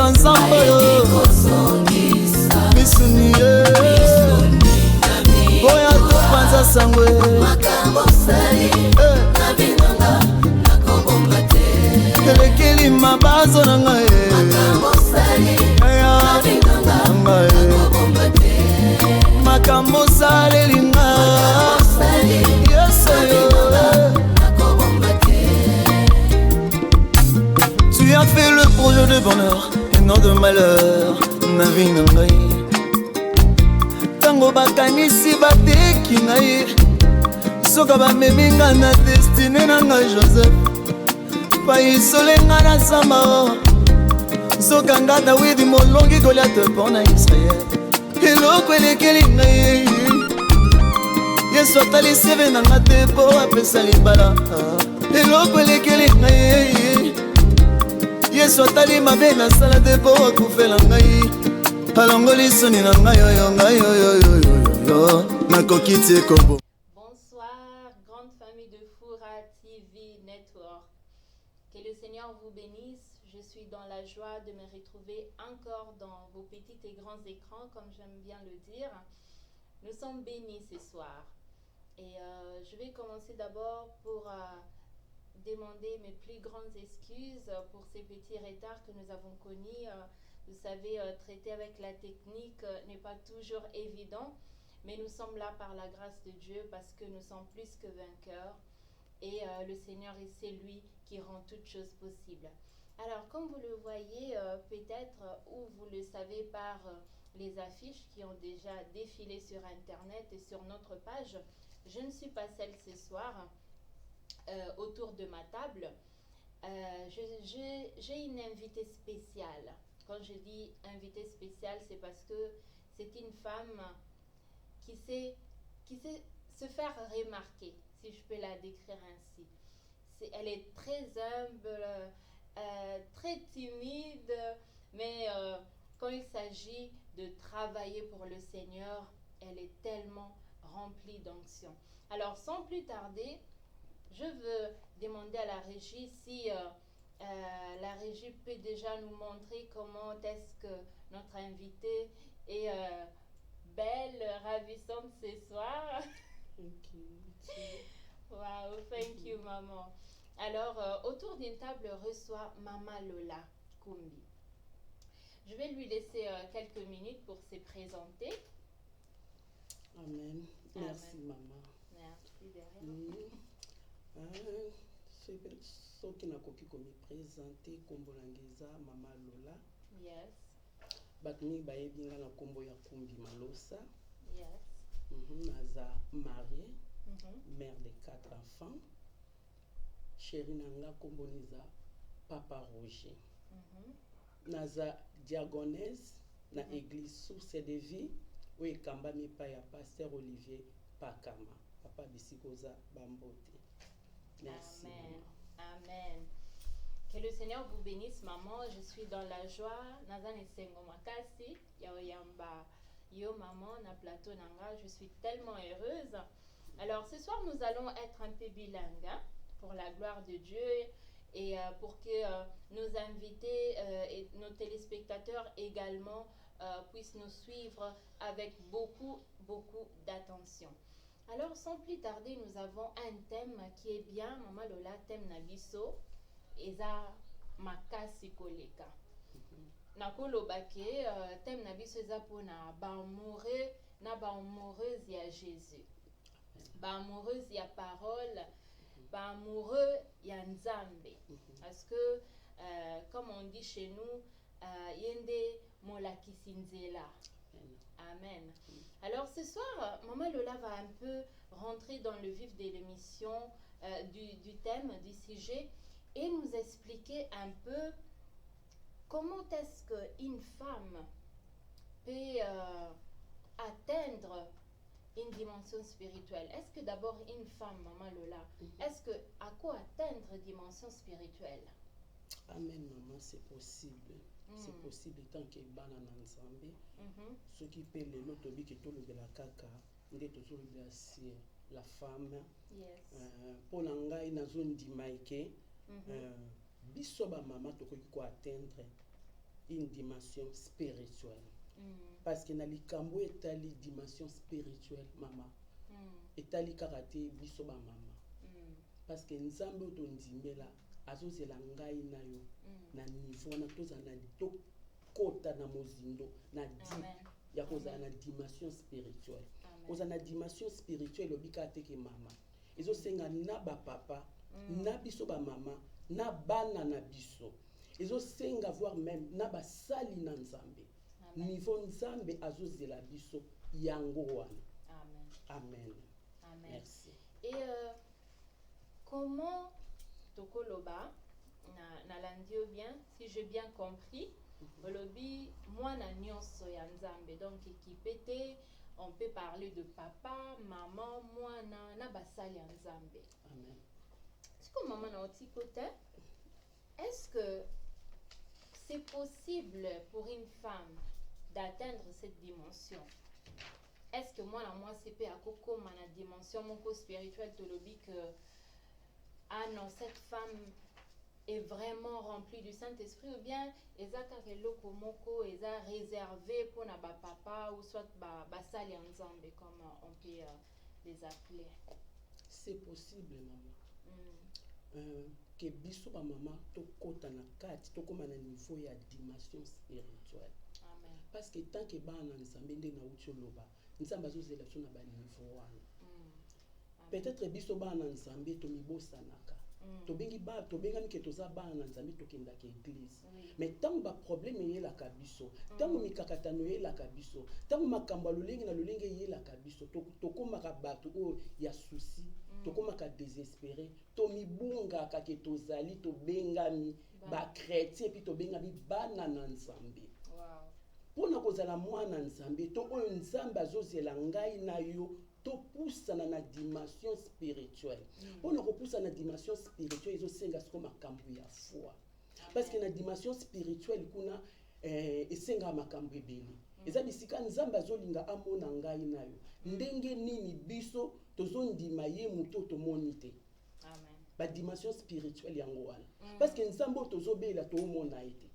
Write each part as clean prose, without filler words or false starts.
nzambe misuni boya topanza sangwe kelekeli mabazo na ngai makambo salelinga tu as fait le projet de bonheur et non de malheur na vie na ngai tango bakanisi bateki ngai soka bamemi nga na destine na ngai Joseph paisolenga na zamba soka nga Dawidi molongi Goliath mpo na Israel eloko elekeli ngai Yesu atalisi eve na nga te mpo apesa libala eloko elekeli ngai Yesu atali mabe nasala te mpo akufela ngai alongoli soni na ngai oyo ngai oyo nakoki te kobo. Bonsoir, grande famille de Foura TV Network. Que le Seigneur vous bénisse. Je suis dans la joie de me retrouver encore dans vos petits et grands écrans, comme j'aime bien le dire. Nous sommes bénis ce soir. Et je vais commencer d'abord pour demander mes plus grandes excuses pour ces petits retards que nous avons connus. Vous savez, traiter avec la technique n'est pas toujours évident, mais nous sommes là par la grâce de Dieu parce que nous sommes plus que vainqueurs. Et le Seigneur, c'est lui qui rend toutes choses possibles. Alors, comme vous le voyez, peut-être, ou vous le savez par les affiches qui ont déjà défilé sur Internet et sur notre page, je ne suis pas seule ce soir autour de ma table. J'ai une invitée spéciale. Quand je dis invitée spéciale, c'est parce que c'est une femme qui sait se faire remarquer, si je peux la décrire ainsi. Elle est très humble, très timide, mais quand il s'agit de travailler pour le Seigneur, elle est tellement remplie d'onction. Alors, sans plus tarder, je veux demander à la régie si la régie peut déjà nous montrer comment est-ce que notre invitée est belle, ravissante ce soir. Wow, thank you, maman. Alors, autour d'une table reçoit Mama Lola Kumbi. Je vais lui laisser quelques minutes pour se présenter. Amen. Merci, maman. Merci, derrière. Ceux qui n'ont pas me présenter comme Bolangeza, Mama Lola. Yes. Batmi baebinga na kombo ya Kumbi Malosa. Yes. Naza mariée, mère de 4 enfants. Chérie nanga kombo niza Papa Roger. Naza diagonesse na église Source de Vie où ekamba mipa ya pasteur Olivier Pakama. Papa bisikoza bambote. Merci. Amen. Amen. Que le Seigneur vous bénisse, maman. Je suis dans la joie. Nazane sengo makasi ya oyamba yo maman na plateau nanga. Je suis tellement heureuse. Alors ce soir nous allons être un peu bilingues hein, pour la gloire de Dieu et pour que nos invités et nos téléspectateurs également puissent nous suivre avec beaucoup d'attention. Alors, sans plus tarder, nous avons un thème qui est bien, Maman Lola, thème Nabiso, Eza Makasi Koleka. Nakolo Bake, thème Nabiso Eza Pona, ba amoureux, na ba amoureuse ya Jésus. Ba amoureuse ya parole, ba amoureux ya Nzambe. Parce que, comme on dit chez nous, Yende Molakisi Nzela. Amen. Alors ce soir, Maman Lola va un peu rentrer dans le vif de l'émission, du thème, du sujet, et nous expliquer un peu comment est-ce qu'une femme peut atteindre une dimension spirituelle. Est-ce que d'abord une femme, Maman Lola, est-ce que à quoi atteindre une dimension spirituelle? Amen, maman, c'est possible. C'est possible tant que bana na nzambe. Ce qui peut le lot obi ki to le la kaka, nde to so le ciel, la femme. Yes. Pour ngai na zone di maike, biso ba mama to ko atteindre une dimension spirituelle. Parce que na likambo etali dimension spirituelle mama. Etali karate biso ba mama. Parce que nzambe otondimela azozela ngai na yo na niveau na tozana to kota na mozindo na deep ya kozala na dimension spirituelle. Kozala na dimension spirituelle obika teke mama. Ezosenga na ba papa na biso ba mama na bana na biso. Ezosenga voir même na basali na nzambe. Niveau nzambe azozela biso yango wana. Amen. Amen. Merci. Et comment tokoloba na landio bien, si j'ai bien compris, olobi moi na nyonso ya nzambe, donc équipé, on peut parler de papa, maman, moi na basali ya nzambe. Amen. Est-ce que maman na oti côté, est-ce que c'est possible pour une femme d'atteindre cette dimension? Est-ce que moi c'est pas à coco ma dimension mon co spirituel te lobby que ah non, cette femme est vraiment remplie du Saint-Esprit, ou bien ezaka keloko moko eza réservé pour na ba papa ou soit ba sali ensemble comme on peut les appeler? C'est possible maman. Que biso ba mama to kota na kati to koma na niveau ya dimension spirituelle. Amen. Parce que tant que ba na nzambe nde na uti loba nzambe azozela biso na ba niveau wana. Peut-être biso ba na nzambe to mibosanaka. To benga mike toza ba na nzambe to kenda ke église. Mais tant ba problème yela ka biso, tant mikakatano yela ka biso, tant makamba lolenge na lolenge yela ka biso, to koma ka bato o ya souci, to koma ka désespéré, to mibunga ka ke tozali to bengami ba chrétien puis to bengami ba na nzambe. Wow. Pona kozala mwana nzambe to oyo nzambe azozela ngai na yo to pusana na dimension spirituelle. Pona ko pusana na dimension spirituelle ezosenga siko makambo ya foi. Parce que na dimension spirituelle kuna esenga makambo ebele. Eza bisika nzambe azolinga amona ngai na yo. Ndenge nini biso tozondima ye muto to monite. Amen. Ba dimension spirituelle yango wana. Parce que nzambe tozobela to mona ete.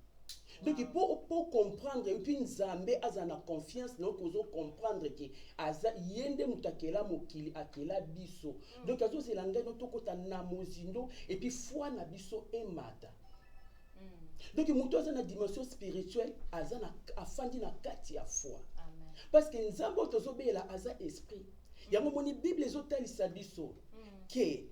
Donc il faut comprendre et puis nzambe azana confiance donc ozo comprendre que aza yende mutakela mokili akela biso. Donc azo zelanga no tokota na mozindo et puis foi na biso emata. Donc muto azana dimension spirituelle azana afandi na kati ya foi. Amen. Parce que nzambe tozobela aza esprit. Yango moni Bible ezotalisa biso que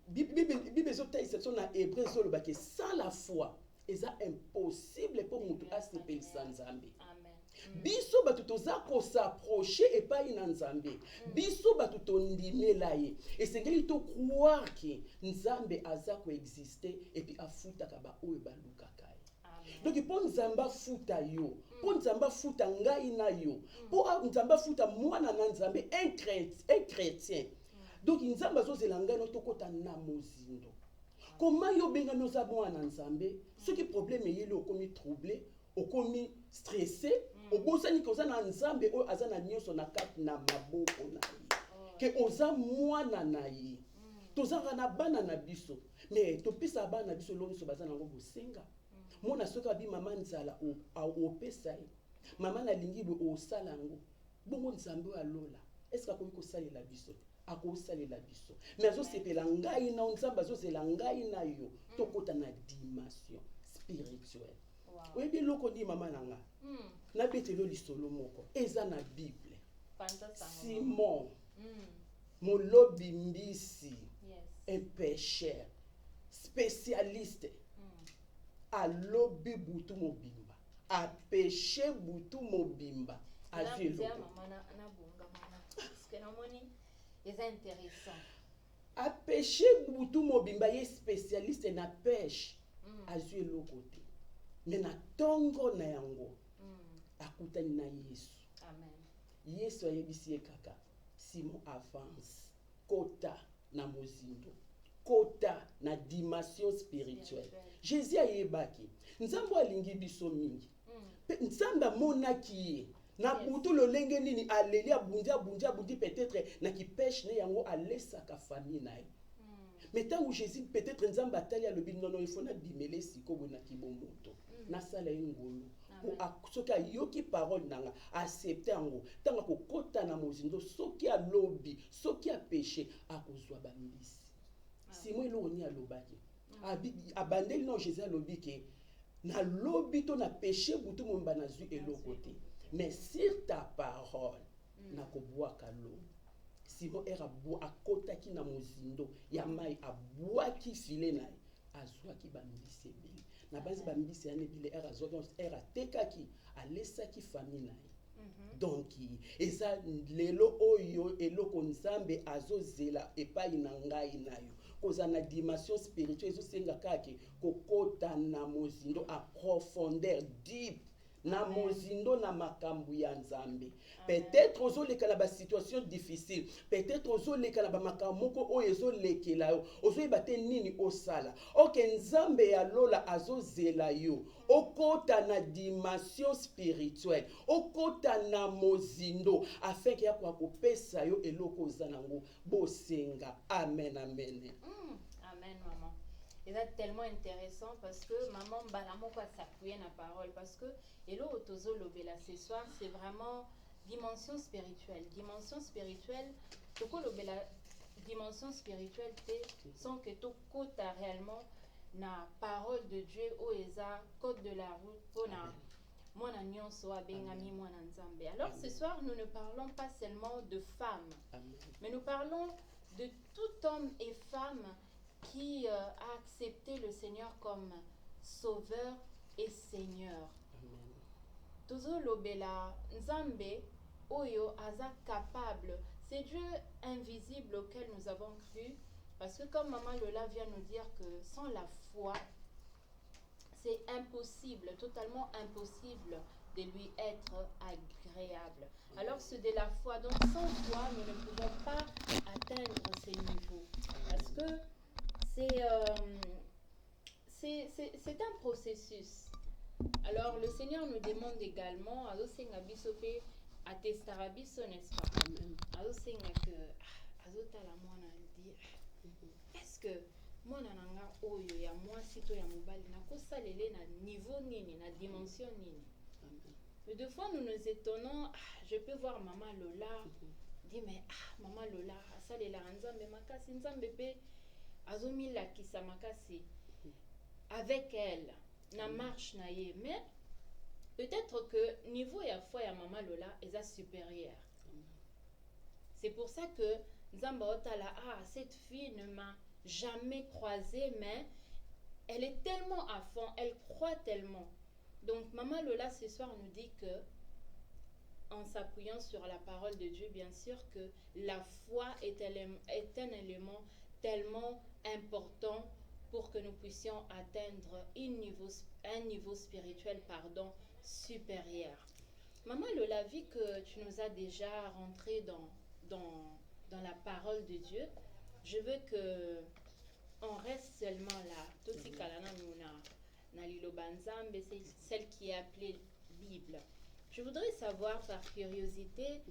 Bible ezotalisa so na hébreu zoloba que sans la foi c'est impossible pour nous à se payer sans Nzambe. Biso batu toza ko s'approcher et pas ina Nzambe. Biso batu tondimela ye. Et c'est ngeli to croire que Nzambe aza ko exister et puis afuta ka ba oyo baluka kai. Donc pour Nzamba futa yo, pour Nzamba futa ngai na yo, pour Nzamba futa mwana na Nzambe un chrétien. Donc Nzamba zo zelanga no tokota na mozindo. Comment yo benga noza mwana Nzambe? Ce qui problème est le okomi troublé, okomi stressé, obosani koza na Nzambe o azana nyonso na kati na maboko na ye. Que oza mwana na ye. Tozanga na bana na biso. Mais topisa bana biso lonso bazana ngo bosenga. Mona soka bi mama nzala o pesa ye. Mama na lingi bo o sala ngo. Bongo Nzambe alola. Est-ce que ko salela biso? Akosalela biso. Mais azosepela ngai na Nzambe azosela ngai na yo. Tokota na dimension spirituelle. Oui, bien loko di mama nanga. Na betelo lisolo moko. Eza na Bible. Simon. Molobi mbisi. Un pécheur. Spécialiste. A lobi butu mobimba. A péché butu mobimba. A zelo. C'est intéressant. A péché butu mobimba ye spécialiste na pêche. Azue lo côté. Mais na tongo na yango. Akutani na Yesu. Amen. Yesu ayebisi kaka. Simon avance. Kota na mozindo. Kota na dimension spirituelle. Jésus ayebaki. Nzambo alingi biso mingi. Nzamba monaki ye. Na butu lo lenge nini aleli abundia bundi peut-être na ki pêche ne yango alesa ka famille na ye. Mais tant où Jésus peut-être nzamba atali alobi non il faut na bimele siko bona kibomoto na sala ngolo pour soki ayoki parole nanga accepter yango tanga kokota na mozindo soki alobi soki a péché akozwa bambisi simo eloko ni alobaki abandeli non Jésus alobi ke na lobi to na péché butu momba na zwi eloko te mais sur ta parole na kobwaka lo simo era bo akotaki na mozindo ya mai abwaki file na ye azwaki bambisi ebele na basi bambisi ya nebile era azwaki era tekaki alesaki famille na ye donc eza lelo oyo eloko nzambe azozela epai na ngai na yo koza na dimension spirituelle ezosenga kake kokota na mozindo a profondeur deep na mozindo na makambu ya nzambe. Peut-être ozoleka na ba situation difficile, peut-être ozoleka na ba makambu moko oyo ezolekela yo ozoyeba te nini osala. Ok nzambe ya lola azozela yo okota na dimension spirituelle, okota na mozindo afin que ya kwa kopesa yo eloko zanango bosenga. Amen amen. Amen maman. Et c'est tellement intéressant parce que maman balamo quoi s'appuyer na parole parce que et là otozo lobela ce soir c'est vraiment dimension spirituelle toko lobela dimension spirituelle sans que to kota réellement na parole de Dieu o eza code de la route pour na mwana nyonso abengami mwana nzambe. Alors ce soir nous ne parlons pas seulement de femmes mais nous parlons de tout homme et femme qui a accepté le Seigneur comme sauveur et Seigneur. Tozo lobela nzambe oyo aza capable. C'est Dieu invisible auquel nous avons cru parce que comme maman Lola vient nous dire que sans la foi c'est impossible, totalement impossible de lui être agréable. Alors c'est de la foi. Donc sans foi nous ne pouvons pas atteindre ces niveaux parce que c'est un processus. Alors le Seigneur nous demande également à osenga biso pe atestara biso, n'est-ce pas? À osenga que azotala mwana dire est-ce que mwana nanga oyo ya mwasi to ya mobali na kosalele na niveau nini na dimension nini? Mais deux fois nous nous étonnons, je peux voir maman Lola dit mais maman Lola asalela nzambe makasi nzambe pe azomila kisa makasi avec elle na marche na ye mais peut-être que niveau ya foi ya maman Lola est supérieur. C'est pour ça que nzamba otala cette fille ne m'a jamais croisée mais elle est tellement à fond, elle croit tellement. Donc maman Lola ce soir nous dit que en s'appuyant sur la parole de Dieu bien sûr que la foi est un élément tellement important pour que nous puissions atteindre un niveau spirituel supérieur. Maman Lola, vu que tu nous as déjà rentré dans la parole de Dieu, je veux que on reste seulement là. Toti kalana na liloba nzambe, c'est celle qui est appelée Bible. Je voudrais savoir par curiosité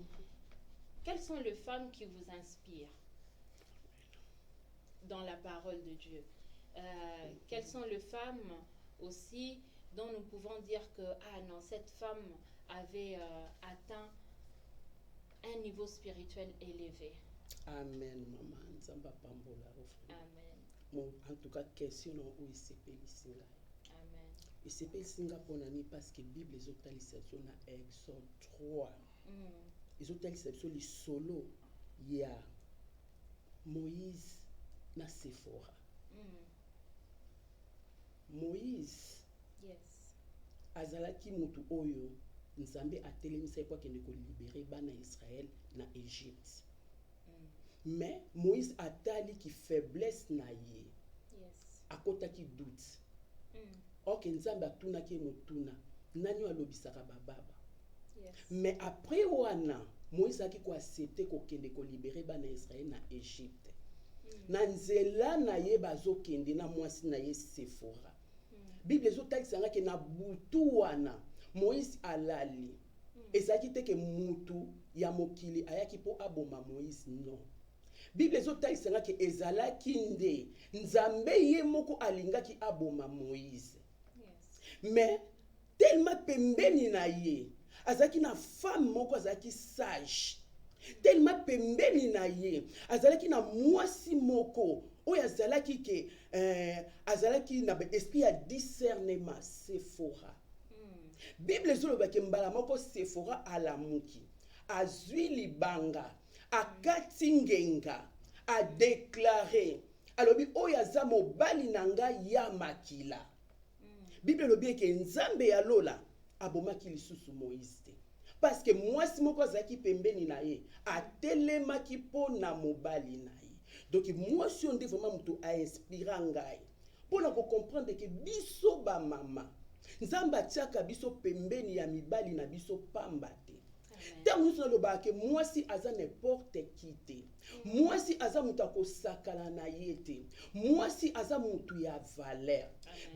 quelles sont les femmes qui vous inspirent dans la parole de Dieu. Quelles sont les femmes aussi dont nous pouvons dire que non, cette femme avait atteint un niveau spirituel élevé. Amen maman nzamba pambola Amen. Bon, en tout cas question non où isepeli singa. Amen. Isepeli singa ponani parce que Bible ezotalisa na Exode 3. Ezotalisa biso lisolo ya Moïse na Sephora. Moïse azalaki mutu oyo nzambe atelemisa kwa kende ko libérer bana Israël na Égypte. Mais Moïse atali ki faiblesse na ye. Akotaki doute. Ok nzambe atunaki motuna nani alobisaka bababa. Mais après wana Moïse aki ko accepter ko kende ko libérer bana Israël na Égypte. Na nzela na ye bazokende na mwasi na ye Sephora. Bible ezotalisa nga ke na butu wana Moïse alali. Ezaki te ke mutu ya mokili ayaki po aboma Moïse non. Bible ezotalisanga ke ezalaki nde nzambe ye moko alingaki aboma Moïse. Mais tellement pembeni na ye azalaki na femme moko azalaki sage. Tellement pembeni na ye azalaki na mwasi moko oyo azalaki ke azalaki na esprit ya discernement, Sephora. Bible ezoloba ke mbala moko Sephora alamuki azwi libanga akati ngenga a déclaré alobi oyo aza mobali na ngai ya makila. Bible elobi ke nzambe ya lola abomaki lisusu Moïse te. Parce que mwasi moko azalaki pembeni na ye atelemaki mpo na mobali na ye. Donc mwasi onde vraiment mutu a inspira ngai mpona comprendre ke biso ba mama nzambe atiaka biso pembeni ya mibali na biso pamba te. Tango nous allons ke mwasi aza n'importe qui te. Mwasi aza mutu akosakala na ye te. Mwasi aza mutu ya valeur.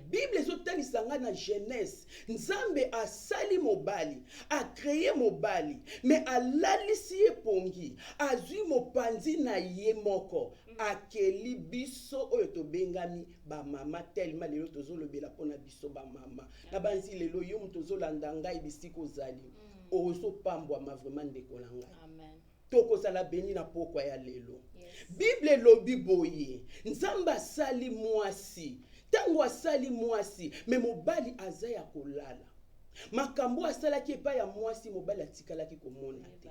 Bible ezotalisanga na Genèse nzambe asali mobali a créé mobali mais alalisi ye pongi azwi mopanzi na ye moko akeli biso oyo tobengami ba mama tellement lelo tozolobela pona biso ba mama na banzi lelo yo mutu tozolanda ngai bisiko ozali ozo pambwa ma vraiment ndeko na ngai. Amen. Tokozala beni na pokwa ya lelo. Bible lobi boye nzambe asali mwasi tango asali mwasi me mobali aza ya kolala makambo asalaki epai ya mwasi mobali atikalaki komona te.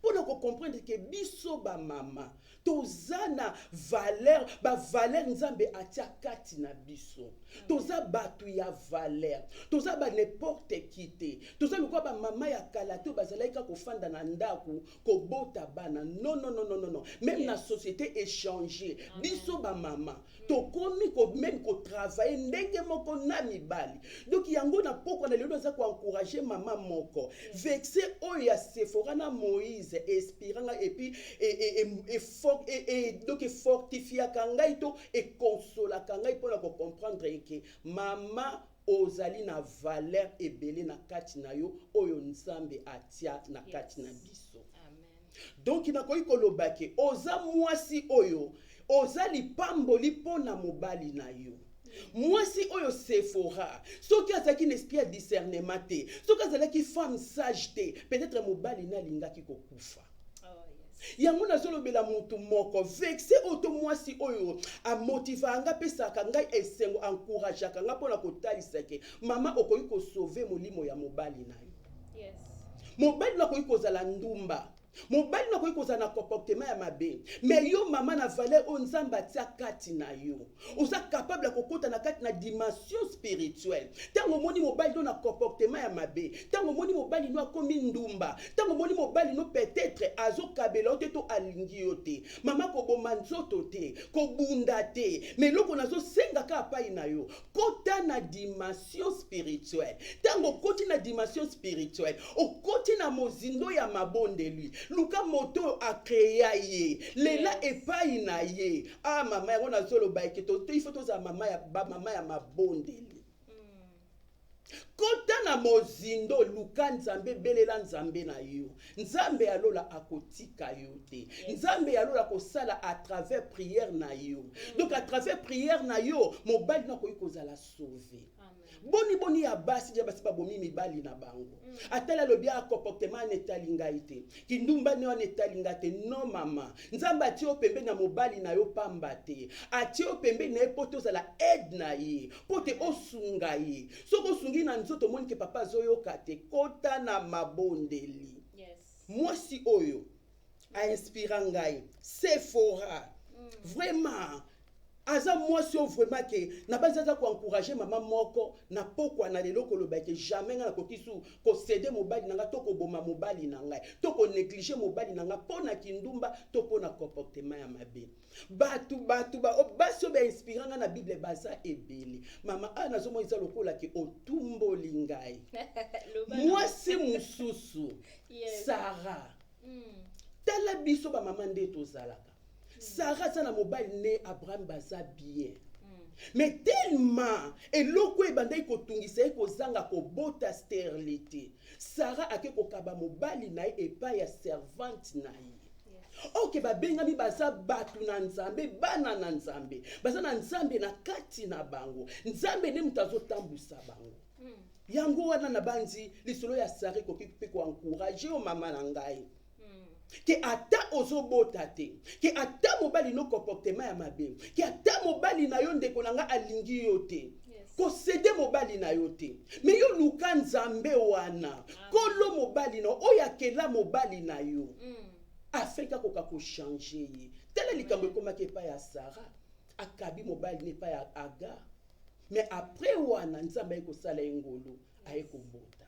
Pour comprendre que biso ba mama toza na valeur ba valeur nzambe atia kati na biso toza batu ya valeur toza ba n'importe qui te toza lokwa ba mama ya kala to bazalaika kofanda na ndaku kobota bana non même na société échanger biso ba mama tokomi ko même ko travailler ndenge moko na mibali donc yango na poko na lelo za ko encourager mama moko vexé oyo ya Sephora na Moïse espiranga et puis donc fortifia kangai to et consola kangai pour comprendre que mama ozali na valeur ebele na kati na yo oyo nzambe atia na kati na biso. Donc inakoki koloba ke oza mwasi oyo ozali pamboli pona mobali na yo. Mwasi oyo Sephora soki azaki n'esprit ya discernement te soki azalaki femme sage te peut-être mobali na lingaki kokufa. Yango nazolobela mutu moko vexé oto mwasi oyo a motivanga pesaka ngai esengo encourage kanga pona kotalisa ke mama okoki ko sauver molimo ya mobali na yo. Yes. Mobali na koki kozala ndumba. Mobali na koki kozala na comportement ya mabe. Mais yo mama na valeur o nzamba tia kati na yo. Oza capable kokota na kati na dimension spirituelle. Tango moni mobali do na comportement ya mabe. Tango moni mobali no akomi ndumba. Tango moni mobali no peut-être azo kabela te to alingi yo te. Mama ko boma nzoto te, ko bunda te. Mais loko nazo senga ka pa ina yo. Kota na dimension spirituelle. Tango koti na dimension spirituelle, o koti na mozindo ya mabonde lui. Luka moto a créé ye lela epai na ye ah mama yango na zolo ba ke to il faut to za mama ya ba mama ya mabondeli kota na mozindo luka nzambe belela nzambe na yo nzambe alola akotika yo te nzambe alola kosala à travers prière na yo donc à travers prière na yo mobali na koyi kozala sauver. Boni ya basi dia basi ba bomi mibali na bango. Atala lobi a comportement netalinga ite. Kindumba ne netalinga te non mama. Nzamba ti o pembe na mobali na yo pamba te. Ati o pembe na poto za la aide na ye. Pote osunga ye. Soko sungi na nzoto moni ke papa zoyo kate kota na mabondeli. Yes. Mwasi oyo a inspira ngai. Sephora. Vraiment aza mwasi o vraiment ke na bazaza ko encourager mama moko na pokwa na lelo ko loba ke jamais nga na kokisu ko céder mobali nanga to ko boma mobali nanga to ko négliger mobali nanga pona kindumba to pona comportement ya mabe batu basi be inspiranga na Bible baza ebele mama ana zo moiza lokola ke otumbo lingai mwasi mususu Sarah tala biso ba mama nde tozalaka Sarah sana mobile ne Abraham baza bien. Mais tellement eloko ebandai kotungisa ekozanga kobota stérilité. Sarah ake kokaba mobali na epa ya servante na ye. Ok, babengami baza batu na nzambe, bana na nzambe. Baza na nzambe na kati na bango. Nzambe ne mutazo tambusa bango. Yango wana na banzi lisolo ya Sara koki pe ko encourager o mama na ngai. Que ata ozobota te, que ata mobali no comportement ya mabe, que ata mobali na yo ndeko na nga alingi yo te. Ko cede mobali na yo te. Mais yo luka nzambe wana. Kolo mobali na oya kela mobali na yo. Afeka koka ko changer ye. Tele likambo komaki pa ya Sara, akabi mobali ne pa ya Aga. Mais après wana nzambe ko sala ngolo aye ko bota.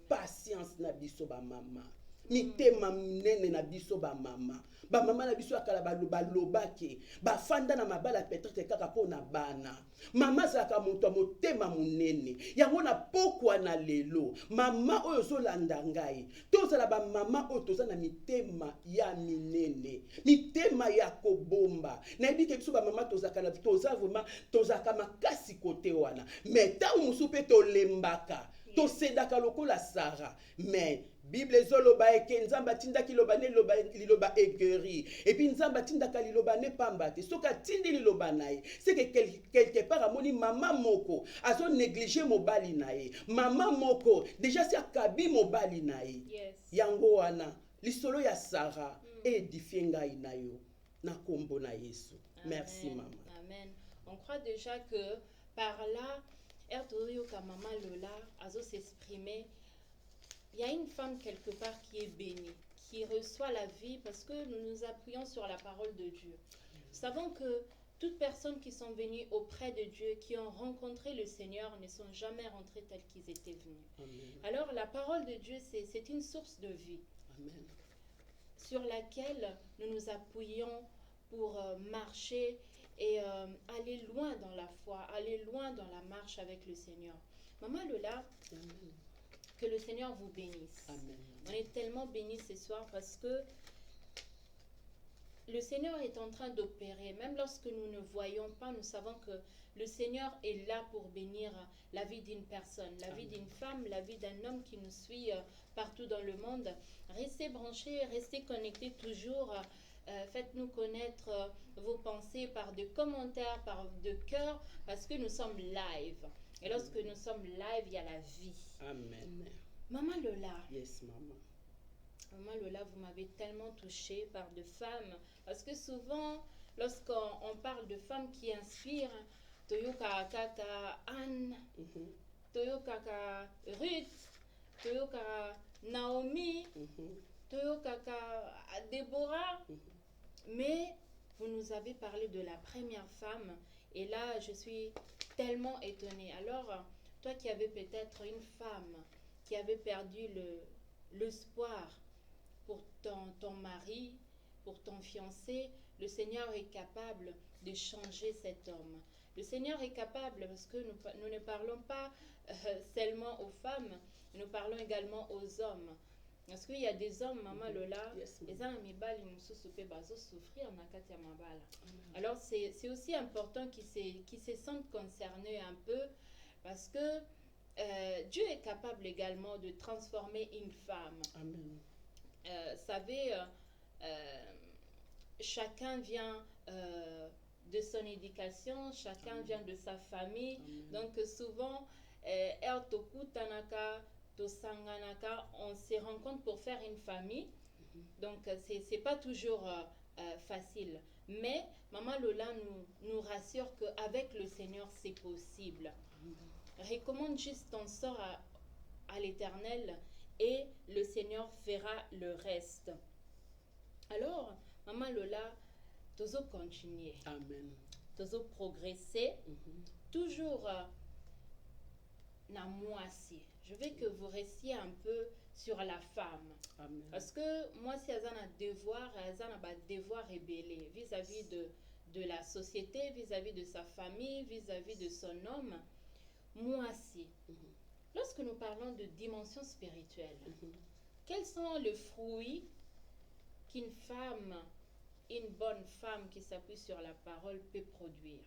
Patience na biso ba mama. Mitema minene na biso ba mama. Ba mama na biso akala balobake. Ba fanda na mabala peut-être kaka pona bana. Mama zaka moto motema munene. Yango na pokwa na lelo. Mama oyo zolanda ngai. Tozala ba mama oyo tozana mitema ya minene. Mitema ya kobomba. Na yebi ke biso ba mama tozaka na toza vraiment tozaka makasi kote wana. Mais ta musu pe to lembaka. To sedaka lokola Sara. Mais Bible zoloba eke nzamba tinda kiloba ne liloba egeri. Et puis nzamba tinda ka liloba ne pambate. Soka tindi liloba nae. C'est que quelque part amoni mama moko azo négliger mobali nae. Mama moko déjà si akabi mobali nae. Yes. Yango wana lisolo ya Sara édifie ngai na yo na kombo na Yesu. Merci maman. Amen. On croit déjà que par là Ertorio ka maman Lola azo s'exprimer. Il y a une femme quelque part qui est bénie, qui reçoit la vie parce que nous nous appuyons sur la parole de Dieu. Nous savons que toutes personnes qui sont venues auprès de Dieu, qui ont rencontré le Seigneur, ne sont jamais rentrées telles qu'ils étaient venus. Amen. Alors la parole de Dieu, c'est une source de vie. Amen. Sur laquelle nous nous appuyons pour marcher et aller loin dans la foi, aller loin dans la marche avec le Seigneur. Maman Lola, Amen. Que le Seigneur vous bénisse. Amen. On est tellement bénis ce soir parce que le Seigneur est en train d'opérer. Même lorsque nous ne voyons pas, nous savons que le Seigneur est là pour bénir la vie d'une personne, la vie d'une femme, la vie d'un homme qui nous suit partout dans le monde. Restez branchés, restez connectés toujours. Faites-nous connaître vos pensées par des commentaires, par de cœur, parce que nous sommes live. Et lorsque nous sommes live, il y a la vie. Amen. Maman Lola. Yes, maman. Maman Lola, vous m'avez tellement touchée par de femmes. Parce que souvent, lorsqu'on parle de femmes qui inspirent, Toyoka Kaka Anne, Toyoka Ruth, Toyoka Naomi, Toyoka Déborah. Mais vous nous avez parlé de la première femme. Et là, je suis tellement étonnée. Alors, toi qui avais peut-être une femme qui avait perdu l'espoir pour ton mari, pour ton fiancé, le Seigneur est capable de changer cet homme. Le Seigneur est capable parce que nous ne parlons pas seulement aux femmes, nous parlons également aux hommes. Parce qu'il y a des hommes, Maman Lola, les hommes souffrir. Alors c'est aussi important qu'ils se sentent concernés un peu parce que Dieu est capable également de transformer une femme. Amen. Savez, chacun vient de son éducation, chacun vient de sa famille. Donc souvent, on se rencontre pour faire une famille. Donc c'est pas toujours facile. Mais Maman Lola nous rassure qu'avec le Seigneur, c'est possible. Recommande juste ton sort à l'Éternel et le Seigneur fera le reste. Alors, Maman Lola, tozo continuer. Amen. Tozo progresser. Toujours na moisi. Je veux que vous restiez un peu sur la femme. Amen. Parce que moi, si elle a un devoir, rébellé vis-à-vis de la société, vis-à-vis de sa famille, vis-à-vis de son homme. Moi aussi. Lorsque nous parlons de dimension spirituelle, quels sont les fruits qu'une femme, une bonne femme qui s'appuie sur la parole peut produire?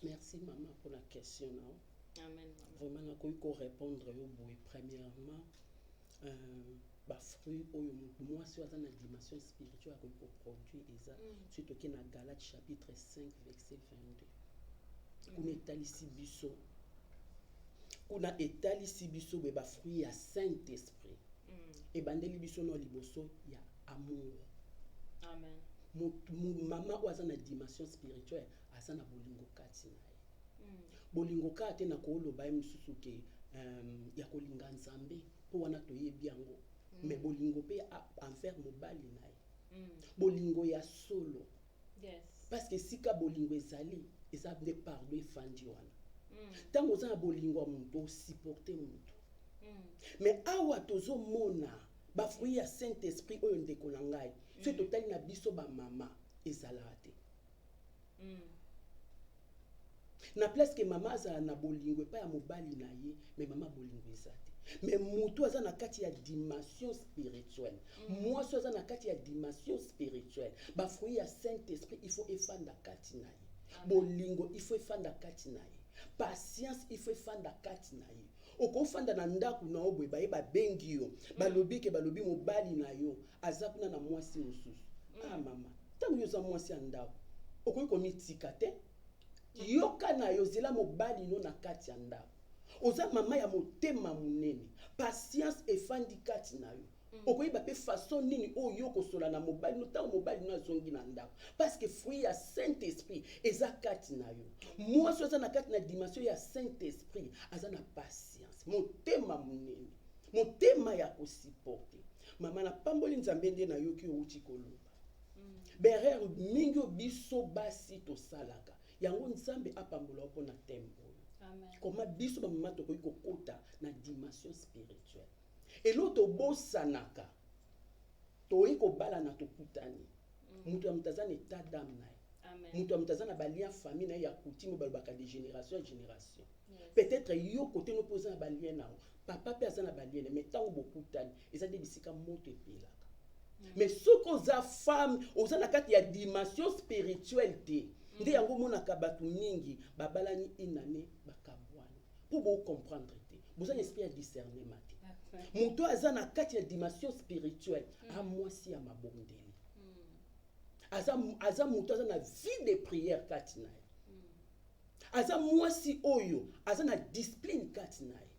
Merci maman pour la question. Non? Amen. Vraiment, je peux répondre au bout. Premièrement, bafruit oyo mwasi oyo aza na dimension spirituelle akoki koproduire eza soki toke na Galate chapitre 5 verset 22 kuna etalisi biso boye bafruit ya Saint Esprit ebandeli biso na liboso ya amour. Amen. Mama oyo aza na dimension spirituelle aza na bolingo kati na ye. Bolingo kati te na koloba ye mosusu ke ya kolinga Nzambe mpo wana toyebi yango mais bolingo mpe envers mobali na ye. Bolingo ya solo. Yes. Parce que sika bolingo ezali eza nde pardon efandi wana. Ntango oza na bolingo ya moto osupporte moto. Mais awa tozomona bafruit ya Saint Esprit oyo ndeko na ngai soki totali na biso bamama ezalaka te. Na place ke mama azala na bolingo epai ya mobali na ye mais mama bolingo eza te. Mais moto aza na kati ya dimension spirituelle. Mwasi aza na kati ya dimension spirituelle. Bafruit ya Saint Esprit il faut efanda kati na ye. Bolingo il faut efanda kati na ye. Patience il faut efanda kati na ye. Okofanda na ndako na obwe baye babengi yo balobi ke balobi mobali na yo aza kuna na mwasi mosusu. Ah mama tango yo za mwasi ya ndako okoki komitika te yoka na yo zela mobali no na kati ya ndako oza mama ya motema munene patience efandi kati na yo okoyiba pe façon nini oyo kosola na mobali no tango mobali no azongi na ndako parce que fruit ya Saint Esprit eza kati na yo. Mwasi aza na kati na dimension ya Saint Esprit aza na patience motema munene motema ya kosupporte. Mama na pamboli Nzambe nde na yoki outi koloba berere mingi biso basi tosalaka yango Nzambe apambola mpo na tembo. Amen. Koma biso bamama tokoki kokota na dimension spirituelle elo tobosanaka toyi kobala na tokutani mutu ya mutaza na état d'âme na ye mutu ya mutaza na balien famille na ye ya coutume balobaka de génération en génération. Peut-être yo côté no posa na balien na papa pe aza na balien mais tango bokutani eza de bisika moto epelaka. Mais soki oza femme oza na kati ya dimension spirituelle te nde yango monaka bato mingi babalani inane bakabwani po bocomprendre te boza na esprit ya discernement te. Moto aza na kati ya dimension spirituelle amwasi ya mabondeli aza moto aza na vie de prière kati na ye aza mwasi oyo aza na discipline kati na ye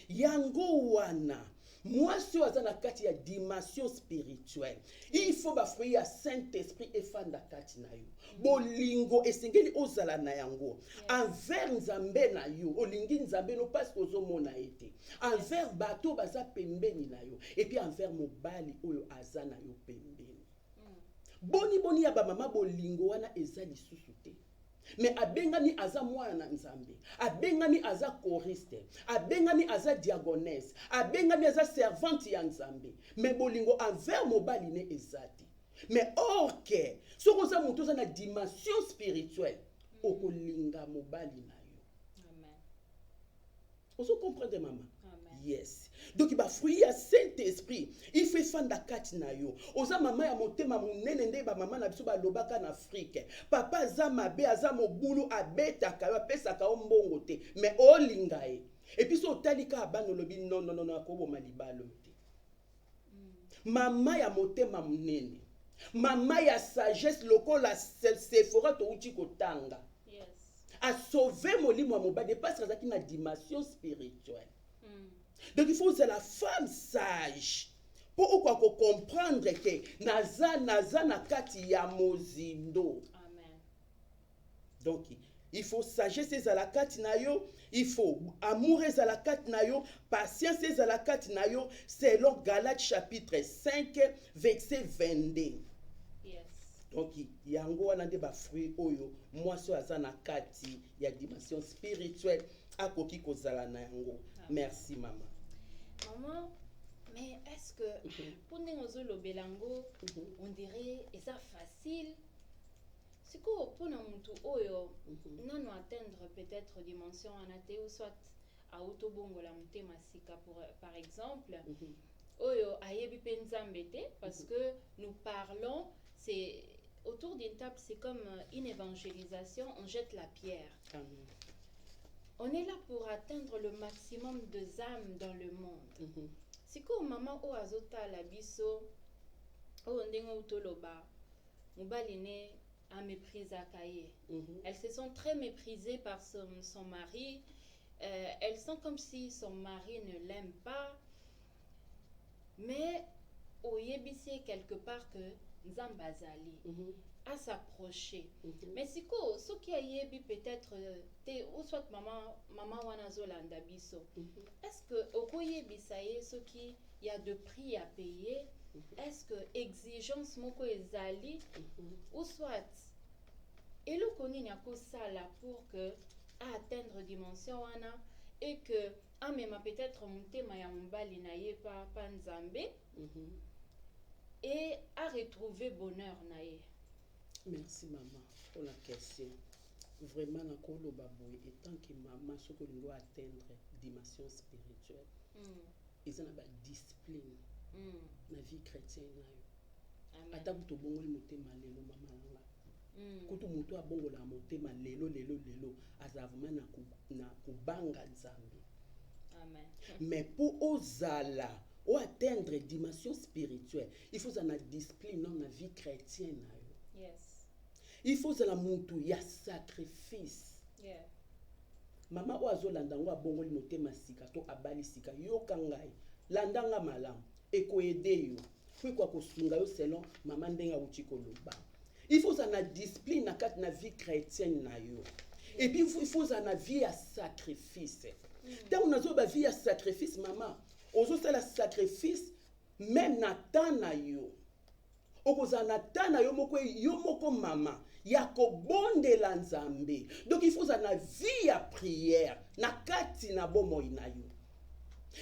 yango wana mwasi oyo aza na kati ya dimension spirituelle il faut bafruit ya Saint Esprit efanda kati na yo. Bolingo esengeli ozala na yango envers Nzambe na yo olingi Nzambe no parce que ozomona ete envers bato baza pembeni na yo et puis envers mobali oyo aza na yo pembeni. Boni ya bamama bolingo wana eza lisusu te. Mais abengami aza mwana Nzambe, abengami aza choriste, abengami aza diagonesse, abengami aza servante ya Nzambe. Mais bolingo envers mobali ne ezati. Mais or que soko za moto za na dimension spirituelle okolinga mobali na yo. Amen. Oso comprendre mama? Amen. Yes. Donc ba fruit ya Saint Esprit, il fait fanda kati na yo. Oza mama ya motema munene nde ba mama na biso ba lobaka na Afrique. Papa za mabe aza mobulu abetaka yo pesaka mbongo te, mais olinga e. Et puis so talika abano lobi non akoboma libalo te. Mama ya motema munene. Mama ya sagesse lokola Sephora to uti kotanga. Yes. A sauver molimo ya mobali parce que na dimension spirituelle. Donc il faut que la femme sage pour comprendre que naza na kati ya mozindo. Amen. Donc il faut sagesse à la kati na yo, il faut amour à la kati na yo, patience à la kati na yo selon Galates chapitre 5 verset 22. Yes. Donc yango wana nde ba fruit oyo mwasi aza na kati ya dimension spirituelle akoki kozala na yango. Merci maman. Maman, mais est-ce que pour nous le belango, on dirait et ça facile? C'est quoi pour nous oyo non atteindre peut-être dimension anate ou soit à autobongo la monte masika pour par exemple oyo ayebi penzambete parce que nous parlons c'est autour d'une table c'est comme une évangélisation on jette la pierre. Amen. On est là pour atteindre le maximum de âmes dans le monde. siko mama o azotala biso o ndenge utoloba mobali ne a méprisaka ye. Elles se sont très méprisées par son mari. Elles sont comme si son mari ne l'aime pas. Mais au yebisi quelque part que Nzambazali à s'approcher. Mais siko ce qui a yebi peut-être ou soit maman wana zolanda biso. Est-ce que au yebisa ye ce qui y a de prix à payer? Est-ce que exigence moko ezali ou soit eloko nini akosala pour que atteindre dimension wana et que amema peut-être motema ya mobali na ye pa Nzambe et à retrouver bonheur na ye? Merci maman pour la question. Vraiment nakoloba boye étant que maman ce que doit atteindre dimension spirituelle. Ils ont la discipline na vie chrétienne na yo. Ata kuto bongoli motema lelo mama nanga. Kuto muto abongola motema lelo azavuma na kubanga Nzambe. Amen. Mais pour ozala ou atteindre dimension spirituelle, il faut la discipline dans la vie chrétienne na yo. Yes. Il faut la mutu ya sacrifice. Yeah. Mama oazo landango abongoli motema sika to abali sika yo kangai landanga malamu eko ede yo kwa kosunga yo selon mama ndenga utikoloba. Il faut la discipline na kat na vie chrétienne na yo. Et puis il faut la vie à sacrifice. Tant on a zo ba vie à sacrifice maman, ozo la sacrifice même na tana yo. Okoza na tana yo moko mama yako bonde la Nzambe. Donc il faut na vie à prière na kati na bomo ina yo.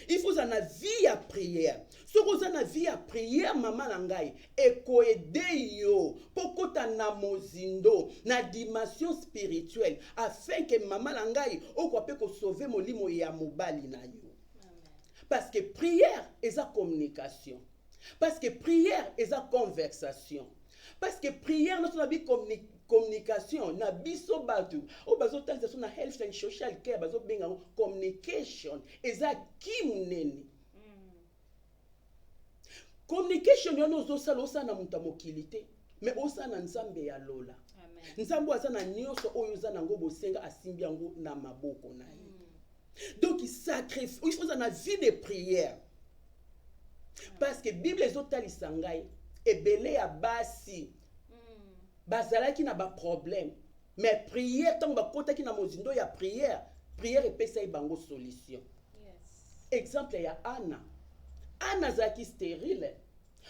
Il faut na vie à prière. Ce que na vie à prière maman nangai eko ede yo pokota na mozindo na dimension spirituelle afin que maman nangai okwape ko sauver molimo ya mobali na yo. Parce que prière est sa communication. Parce que prière est sa conversation. Parce que prière notre vie communication na biso batu o bazo tanza na health and social care bazo benga communication eza kimunene. Communication yo no zo sala na muta mokilité mais osana Nzambe ya lola. Amen. Nzambe azana nyoso oyo za nango bosenga asimbi yango na maboko na ye. Donc il sacrifie, il faut na vie de prière. Parce que Bible ezotali sangai ebele ya basi bazalaki na ba problème mais prière tant bakotaki na mozindo ya prière epesa ibango solution. Yes. Exemple ya Anna zaki stérile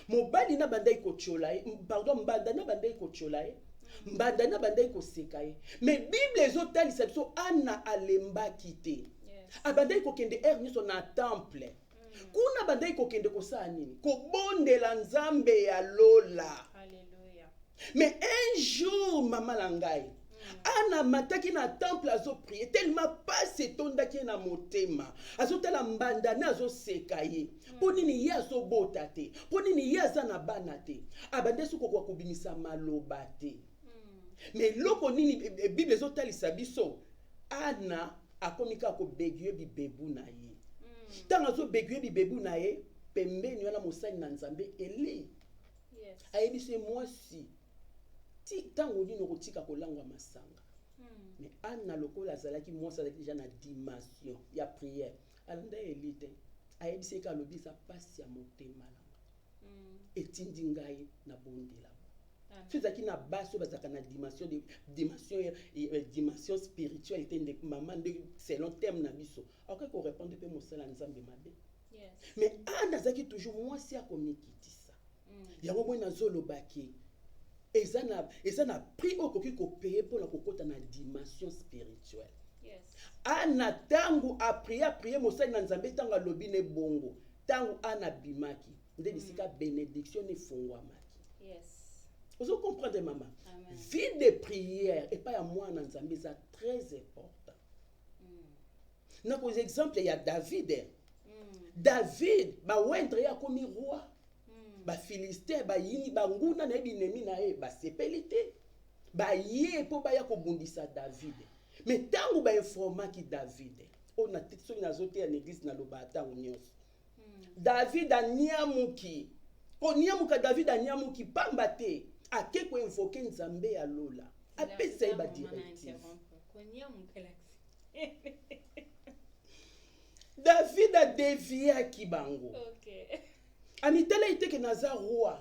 mobali na bandai ko tchola pardon mbanda na bandai ko tchola mbanda na bandai ko seka mais Bible ezotali biso Anna alembaki te. Abandai ko kende nyuso na temple. Kuna bandai ko kende ko sa nini ko bondela Nzambe ya lola. Alléluia. Mais un jour mama langai Anna mataki na temple azo prier tellement pas setondaki na motema azotala mbanda na azo sekaye ponini ya azo botate ponini ya za na bana te abande suko kwa kubimisa maloba te. Mais loko nini Bible ezotalisa biso Anna akomika ko beguye bibebu na ye. Tant azo beguye bibebu na ye pembeni wana mosani na Nzambe Eli. Yes. Ayebise moi si ti tango nino kotika kolangwa masanga. Mais Anna lokola azalaki mwasi azalaki déjà na dimension ya prière. Alanda elite ayebise ka lobisa pasi ya motema langa. Etindi ngai na bondela. Fizaki na baso bazaka na dimension spirituelle tende maman de selon thème na biso. Après qu'on répondre pe mosala Nzambe mabe. Yes. Mais Anna zaki toujours mwasi akomikitisa. Yango mwana zolobaki ezana prix okoki ko payer pour la kokota na dimension spirituelle. Yes. Anna tangu a prier mosala na Nzambe tanga lobine bongo. Tangu Anna bimaki nde bisika bénédiction ne fongwamaki. Yes. Vous comprenez maman? Amen. Vie de prière et pas à moi dans Nzambe c'est très important. Na ko exemple il y a David. David ba wendre ya komi roi. Ba Philistin ba yini ba nguna na binemi na e ba sepelité. Ba yé po ba ya ko bundisa David. Mais tangu ba informa ki David. On a titso na zote ya l'église na loba tangu nyos. David anyamuki. Konyamuka David anyamuki pamba te. Ake ko invoquer Nzambe ya lola. Apesa ba directive. David a dévié à Kibango. Okay. Amitala ite ke naza roi.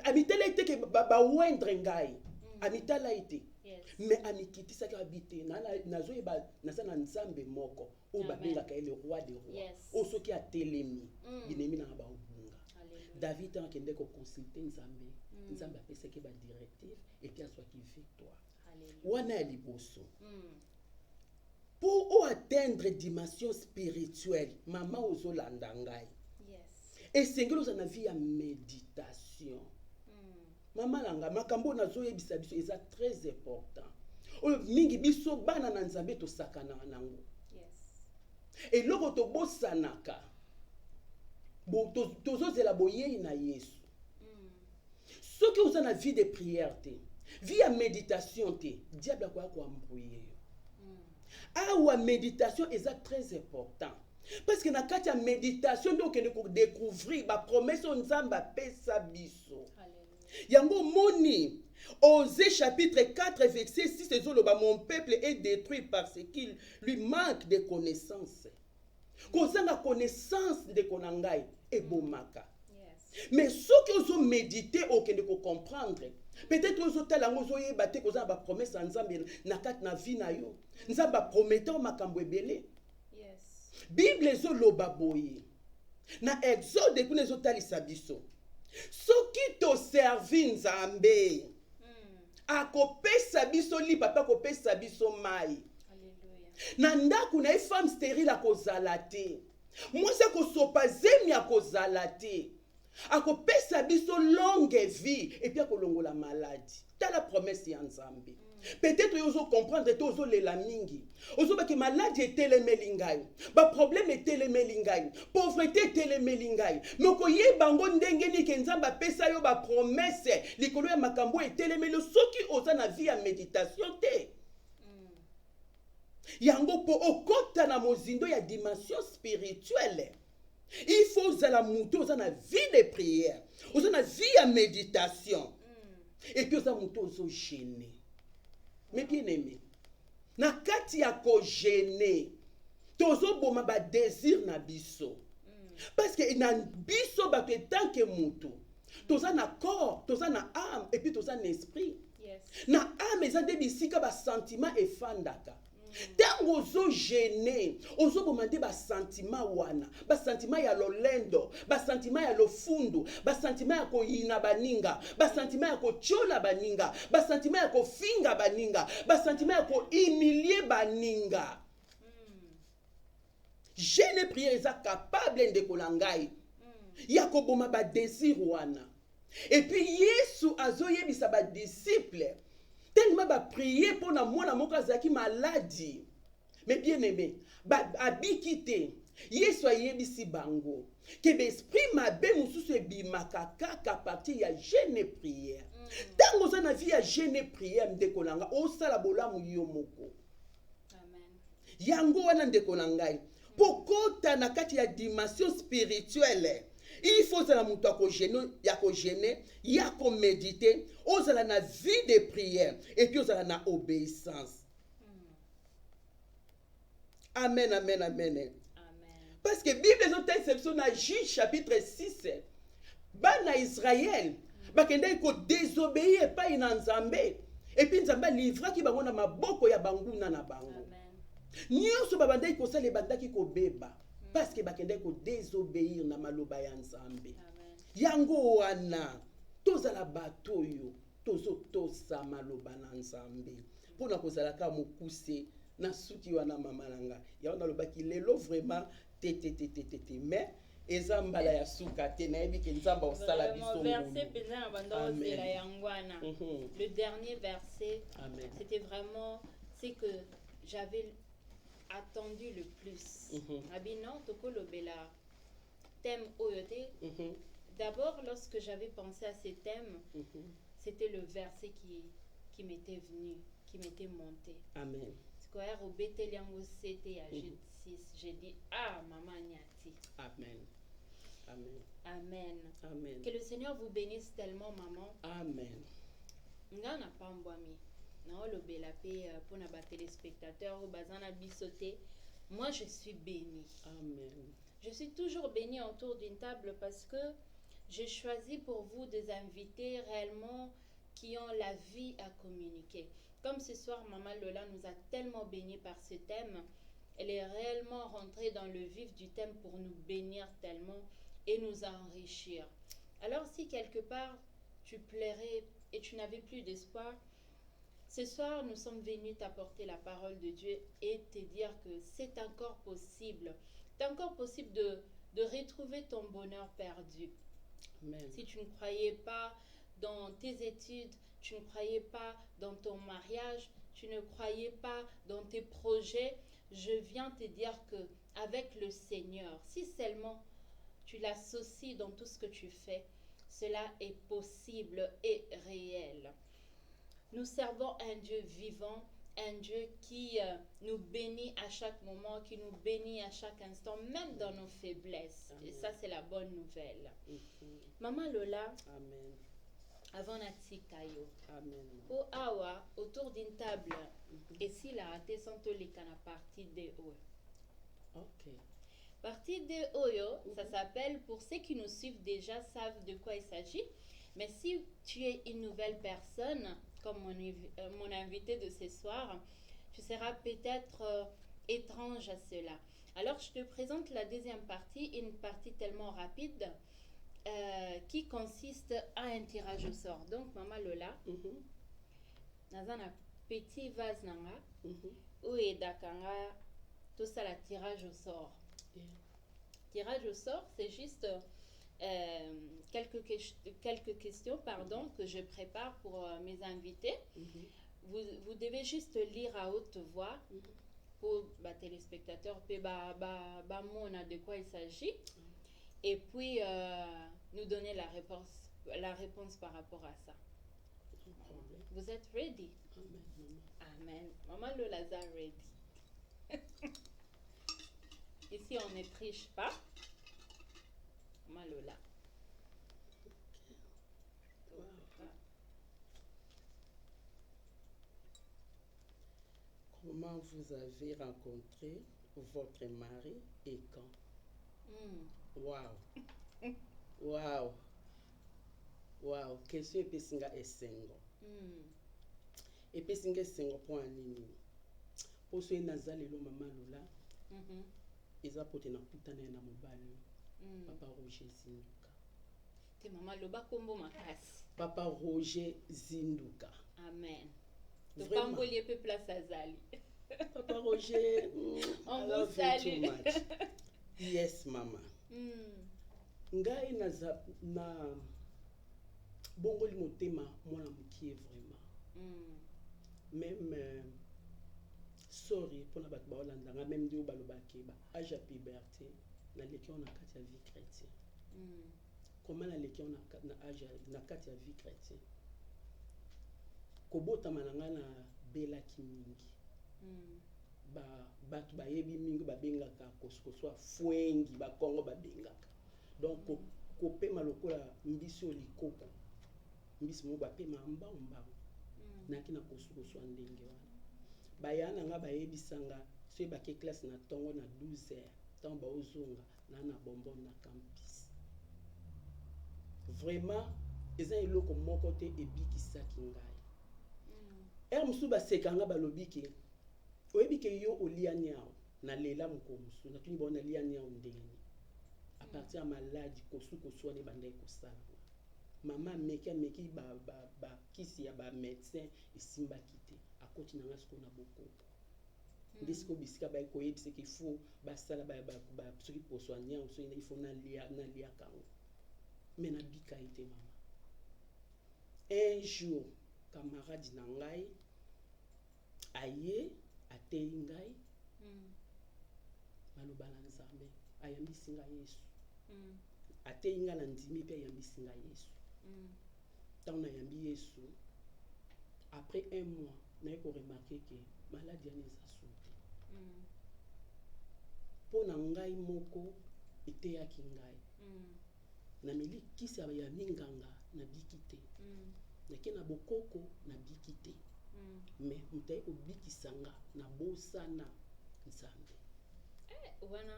Amitala ite ke ba wendre ngai. Amitala ite. Yes. Mais amikitisa ka habité nazo eba nasa na Nzambe moko o ba benga ka le roi des rois. Yes. O soki a telemi binemi na ba obunga. Alléluia. David a kende ko consulter Nzambe. Nzambe apesa ke ba directive et puis aswa ki victoire. Alléluia. Wana ya liboso. Pour atteindre dimension spirituelle, maman ozolanda ngai. Yes. Et sengelo za na vie ya méditation. Maman langa makambo nazo yebisa biso eza très important. Oyo mingi biso bana na Nzambe to sakana nango. Yes. Et loko to bosanaka. Bo tozo zela boyei na Yesu. Soki oza na vie de prière te, vie ya méditation te, diable kwa ko embrouiller. Awa méditation est très important. Parce que dans la méditation, donc on peut découvrir la promesse de Nzamba pesa biso. Yango moni, Osée chapitre 4 verset 6, c'est mon peuple est détruit parce qu'il lui manque de connaissances. Kozanga connaissance de konangai et bomaka. Mais ce que vous méditez, vous pouvez comprendre. Peut-être que vous avez battu que vous avez promesse à Nzambe na kat na vie na yo. Nzamba prometteur makambo ebele. Yes. Bible zo loba boye. Na Exode ku nezo talisa biso. Soki to servi Nzambe. Akopesa biso li papa kopesa biso mai. Alléluia. Na ndaku na femme stérile akozala te. Mwasa kosopa zemi akozala te. Akopesa biso longue vie et puis akolongola maladie. T'as la promesse ya Nzambe. Peut-être que vous comprendre que vous avez la mingi. Vous avez que maladie était le melingai. Ba problème était le melingai. Pauvreté était le melingai. Mais ko ye bango ndenge ni ke Nzamba pesa yo ba promesse. Likolo ya makambo était le melo soki oza na vie ya méditation te. Yango po okota na mozindo ya dimension spirituelle. Il faut que la moto dans la vie de prière, dans la vie de méditation. Et puis ça moto zo gêné. Mais bien aimé, na kati ya ko gêné, tozo boma ba désir na biso. Parce que na biso ba tant que moto, toza na corps, toza na âme et puis toza na esprit. Yes. Na âme eza de bisika ba sentiment e fandaka. Tango ozo gêné, ozo bomande ba sentiment wana, ba sentiment ya lolendo, ba sentiment ya lofundu, ba sentiment ya koyina baninga, ba sentiment ya kochola baninga, ba sentiment ya kofinga baninga, ba sentiment ya ko humilier baninga. Jeune prière eza capable de kolangai. Ya ko boma ba désir wana. Et puis Yesu azoyebisa ba disciple tellement ba prier pour na mwana moko azaki maladie. Mais bien aimé, ba abikite. Yesu ayebisi bango. Que l'esprit mabe mususu ebimaka kaka parti ya jeune prière. Tango za na vie ya jeune prière ndeko nanga osala bolamu yo moko. Amen. Yango wana ndeko nangai. Pokota na kati ya dimension spirituelle. Il faut que la muto yako gêner, yako méditer, ozala na vie de prière et puis ozala na obéissance. Amen, amen, amen. Amen. Parce que Bible est une exception dans Juge chapitre 6. Bana Israël, bakende ko désobéir pas ina Nzambe. Et puis Nzambe livra ki bango na maboko ya banguna na bango. Amen. Nyonso babandaki ko sala bandaki ko beba. Parce que bakende ko désobéir na maloba ya Nzambe. Yango wana tozala bato yo tozo tosa maloba na Nzambe. Pona kozala ka mokuse na suki wana mama nanga. Ya wana lobaki lelo vraiment te mais ezambala ya suka te na yebi ke Nzamba osala biso. Verset pena na banda ozela yangwana. Le dernier verset. Amen. C'était vraiment c'est que j'avais attendu le plus. Abino tokolo bela thème oyote. D'abord lorsque j'avais pensé à ces thèmes, c'était le verset qui m'était venu, qui m'était monté. Amen. Square au Beteliango c'était à Jude 6, j'ai dit ah maman nyati. Amen. Amen. Amen. Amen. Que le Seigneur vous bénisse tellement, maman. Amen. Nga na pambwami. Na olobela pe pour na ba téléspectateurs ou bazana bisoté. Moi je suis bénie. Amen. Je suis toujours bénie autour d'une table parce que j'ai choisi pour vous des invités réellement qui ont la vie à communiquer. Comme ce soir, Maman Lola nous a tellement bénis par ce thème. Elle est réellement rentrée dans le vif du thème pour nous bénir tellement et nous enrichir. Alors si quelque part tu plairais et tu n'avais plus d'espoir, ce soir nous sommes venus t'apporter la parole de Dieu et te dire que c'est encore possible. C'est encore possible de retrouver ton bonheur perdu. Amen. Si tu ne croyais pas dans tes études, tu ne croyais pas dans ton mariage, tu ne croyais pas dans tes projets, je viens te dire que avec le Seigneur, si seulement tu l'associes dans tout ce que tu fais, cela est possible et réel. Nous servons un Dieu vivant, un Dieu qui nous bénit à chaque moment, qui nous bénit à chaque instant, même dans nos faiblesses. Amen. Et ça, c'est la bonne nouvelle. Mhm. Maman Lola, Amen. avant Natikayo, Amen. au Awa, autour d'une table, et si la raté sans te les cannes partie de Oyo. Ok. Partie de Oyo, ça s'appelle, pour ceux qui nous suivent déjà, savent de quoi il s'agit. Mais si tu es une nouvelle personne, comme mon invité de ce soir, tu seras peut-être étrange à cela. Alors, je te présente la deuxième partie, une partie tellement rapide qui consiste à un tirage au sort. Donc, Maman Lola, Mhm. dans un petit vase, Mhm. où est dakanga, tout ça, la tirage au sort. Yeah. Tirage au sort, c'est juste quelques questions que je prépare pour mes invités. Mhm. Vous devez juste lire à haute voix pour les téléspectateurs, puis on a de quoi il s'agit, et puis nous donner la réponse par rapport à ça. No problem. Vous êtes ready? Amen, maman. Amen. Maman le Lazare ready. Ici, on ne triche pas. Maman Lola. Wow. Comment vous avez rencontré votre mari et quand? Wow. Wow. Wow. Question epesinga esengo. Epesinga esengo po anini. Po so naza lelo mama Lola. Eza pote na kutana na mobali. Papa Roger Zinduka. Te Maman Loba kombo makasi. Papa Roger Zinduka. Amen. Vraiment. Topamboli pe place azali. Papa Roger, On I vous love you salue. too much. Yes, mama. Ngai na bongoli motema mwana mokie vraiment. Même sorry pour na bato baolanda nga même ndio balobaki ba âge ya puberté na leki on na kati ya vie chrétienne. Comment na leki on na âge na kati ya vie chrétienne. Kobotama na nga na belaki mingi. Bato bayebi mingi babengaka koso fwengi bakongo babengaka. Donc kopema lokola mbisi olikoko. Mbisi mo bapema mbamba. Naki na koso ndenge wana. Bayana nga bayebisanga so ebake classe na tongo na 12h tant ba ozonga na bonbon na campus. Vraiment eza eloko moko te ebikisaki ngai. Musu baseka nga balobiki oyebike yo olia nyao na lela mukomusu na tuni bona lia nyao ndeni. À partir ya maladi kosu ne bandai kosala. Mama meki ba kisi ya ba médecin esimba kite akoti na ngasko na bokoko. Ndisiko bisika ba ko yebise qu'il faut basala ba soki poswanya so il faut na lia kango. Mais na bika ite mama. Un jour camarade na ngai aye atei ngai maloba na Nzambe ayambisi ngai Yesu. Atei ngai na ndimi pe ayambisi ngai Yesu. Tant na yambi Yesu, après un mois, na ko remarquer que maladie ne sa sauté. Po na ngai moko ete ya kingai na meli kisi ya minganga na bikite na ke na bokoko na bikite mais mutai ko bikisanga na bosana nzambe wana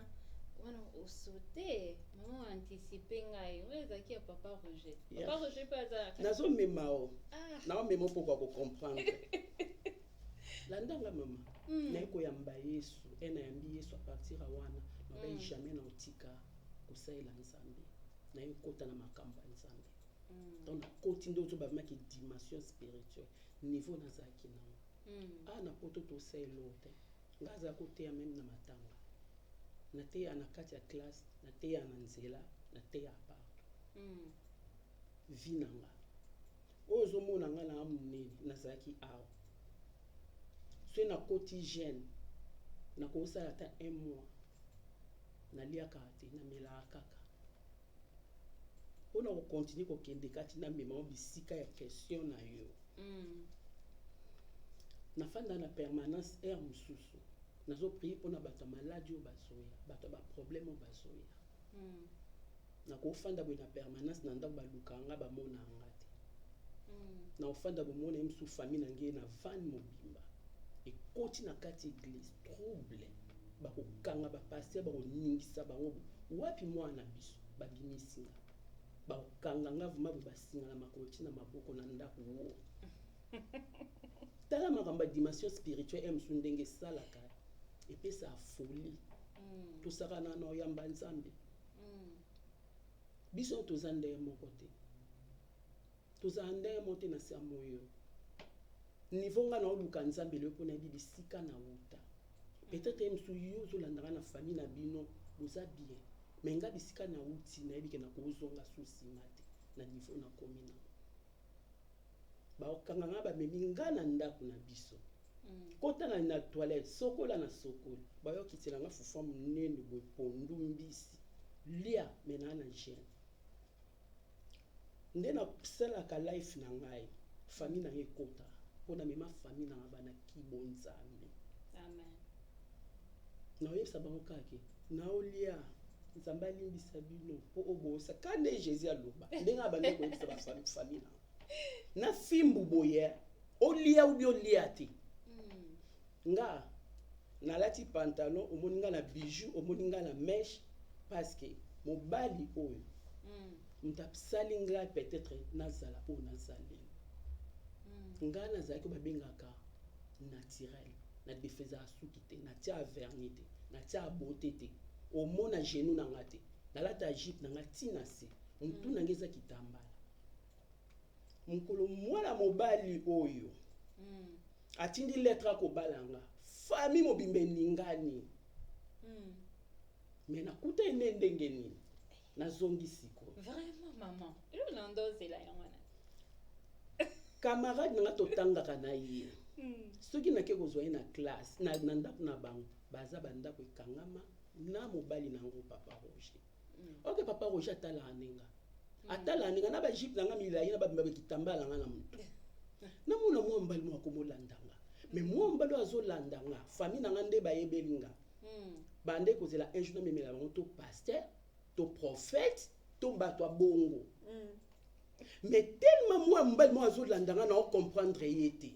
usote maman anticiper ngai weza ki papa Roger papa Roger pas nazo memao na memo pourquoi ko comprendre landanga mama na ko yamba Yesu ena yambi Yesu a partir wana na ba jamais na otika kosaila nzambe na yokota na makamba nzambe donc koti ndo to ba maki dimension spirituelle niveau na zaki na na poto to sailote ngaza kote ya même na matanga na te ya na kati ya classe na te ya na nzela na te ya partout vinanga ozo mona nga na munene na zaki awa so na koti jeune na kosala ta 1 mois na lia kate na mela kaka on a continué ko kende kati na mema bisika ya question na yo na fanda na permanence air mususu nazo prier pona bato maladie o bazoya bato ba problème o bazoya na ko fanda bo na permanence na ndako balukanga ba mona ngati na ofanda bo mona msu famille nange na van mobimba e koti na kati église trouble ba ko kanga ba passer ba ko ningisa bango wapi mwana biso ba bimisinga ba ko kanga ngavuma bo basinga na makoti na maboko na ndako wo tala makamba dimension spirituelle msu ndenge salaka et puis ça folie tout ça na no yamba nzambe biso tozande mo côté tozande monter na sa moyo niveau nga na oluka nzambe le pona bisika na wuta peut-être msu yo zo landanga na famille na bino boza bien mais nga bisika na wuti na yebike na kozonga susi mate na niveau na komina ba okanga nga ba meminga na ndako na biso kota na toilette sokola na sokola ba yo kitela nga fufa munene bo pondu mbisi lia mena na jeune ndena sala ka life na ngai famille na ngekota pona mema famille na bana kibonzambe amen na yesa bango kake na olia nzamba limbisa bino po obosa kane Jésus aloba ndenga bande ko yesa ba famille na fimbu boye olia ubi olia ti nga na lati pantalon omoni nga na bijou omoni nga na mèche parce que mobali oyo mtapsali nga peut-être nazala o nazali nga nazali ko babengaka naturel na defeza suki te na tia vernis te na tia beauté te omona genou na ngate na lata jupe na ngati na se mtu na ngeza kitambala mukolo mwana mobali oyo atindi lettre ko balanga famille mobimbe ningani mais nakuta ene ndenge nini nazongi siko vraiment maman ilo nandoze la yangana camarade nga totangaka na ye soki nake kozwa ye na classe na ndako na bango baza bandako ekangama na mobali nango papa Roger ok papa Roger atala aninga na ba jipe nanga milayi na babimba kitambala nga na mutu na muna mwa mbali mwa komolandanga mais mwa mbali azolandanga famille nanga nde bayebelinga bande kozela un jour na memela bango to pasteur to prophète to bato bongo mais tellement mwa mbali mwa azolandanga na comprendre yete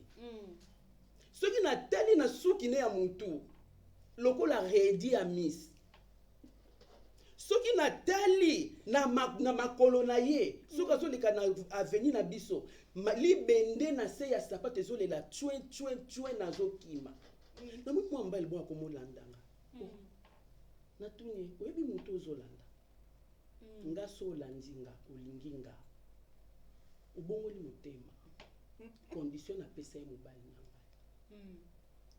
soki na tali na suki ne ya mutu lokola redi ya miss soki na tali na makolo na ye soki azoleka na avenir na biso libende na se ya sapato ezolela tue nazokima na mwa mbali mwa komolandanga natuni oyebi mutu ozolanda nga so olandi nga olingi nga ubongoli motema condition na pesa ya mobali na ngai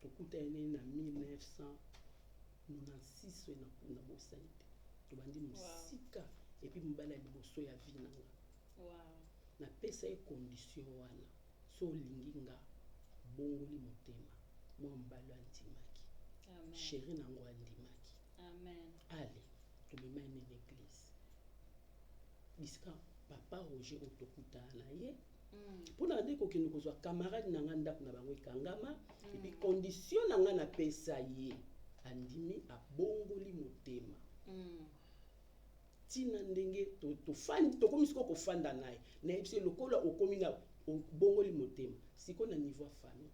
tokuta ene na 1996 na bosaite tobandi mosika epi mobali ya liboso ya vi na nga na pesa ye condition wana so olingi nga bongoli motema mwa mbali andimaki chéri nango andimaki ale tomema ene na église bisika papa Roger otokutana na ye mpona nde kokende kozwa camarade na nga ndako na bango ekangama epi condition na nga na pesa ye andimi abongoli motema tina ndenge tofandi tokomi siko kofanda naye nayebi se lokola okomi na obongoli motema siko na niveau ya famille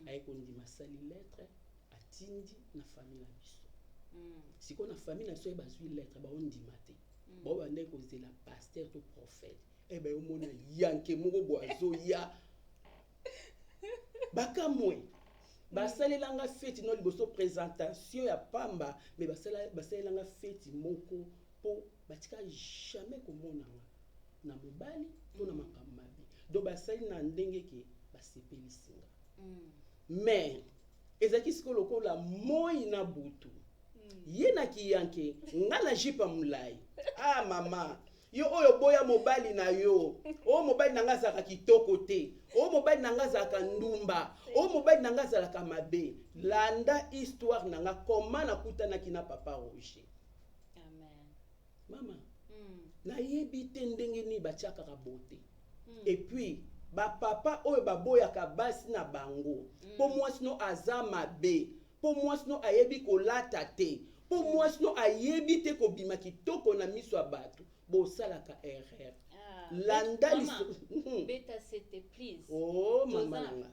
aye kondima asali lettre atindi na famille na biso siko na famille na biso ye bazwi lettre baondima te babandaki kozela pasteur to prophète bayomona yanke moko bo azoya bakamwe basalelanga feti no liboso présentation ya pamba mais basalelanga feti moko po batika jamais komonanga na mobali to na makambo mabe donc basali na ndenge ke basepelisinga mais ezaki siko lokola moi na butu ye na kiyanke nga na jipa mulai mama yo oyo boya mobali na yo o mobali nanga azalaka kitoko te o mobali nanga azalaka ndumba o mobali nanga azalaka mabe landa histoire nanga koma nakutanaki na papa Roger. Amen. Mama nayebi te ndenge nini batiakaka bote et puis bapapa oyo baboyaka basi na bango po mwasi no aza mabe po mwasi no ayebi kolata te po mwasi no ayebi te kobima kitoko na miso ya bato bosalaka erreur landa beta c'était please mama nanga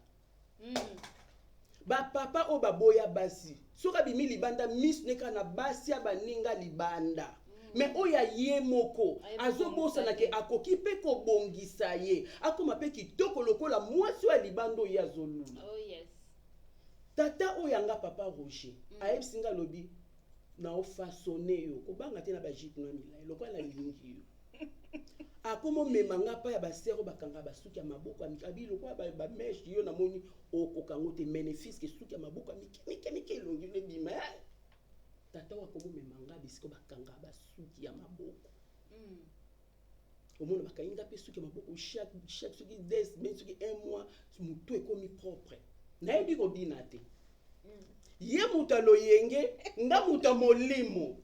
bapapa oyo baboya basi soki abimi libanda miso neka na basi ya baninga libanda mais oyo ye moko azobosana ke akoki mpe kobongisa ye akoma mpe kitoko lokola mwasi oyo ya libanda oyo azolula tata oyo yanga papa Roger ayebisi nga lobi na ofasone yo kobanga te na bajipe na milai lokola na lingi yo akomo memanga pa ya basero bakanga basuki ya maboko abi lokola bameshi yo namoni okokango te bénéfice ke suki ya maboko mike elongi lebima tata wakomo memanga bisiko bakanga basuki ya maboko omona bakayinga pe suki ya maboko chaque suki 10 semaines suki 1 mois mutu ekomi propre nayebi kobina te ye mutu aloyenge nga mutu molimo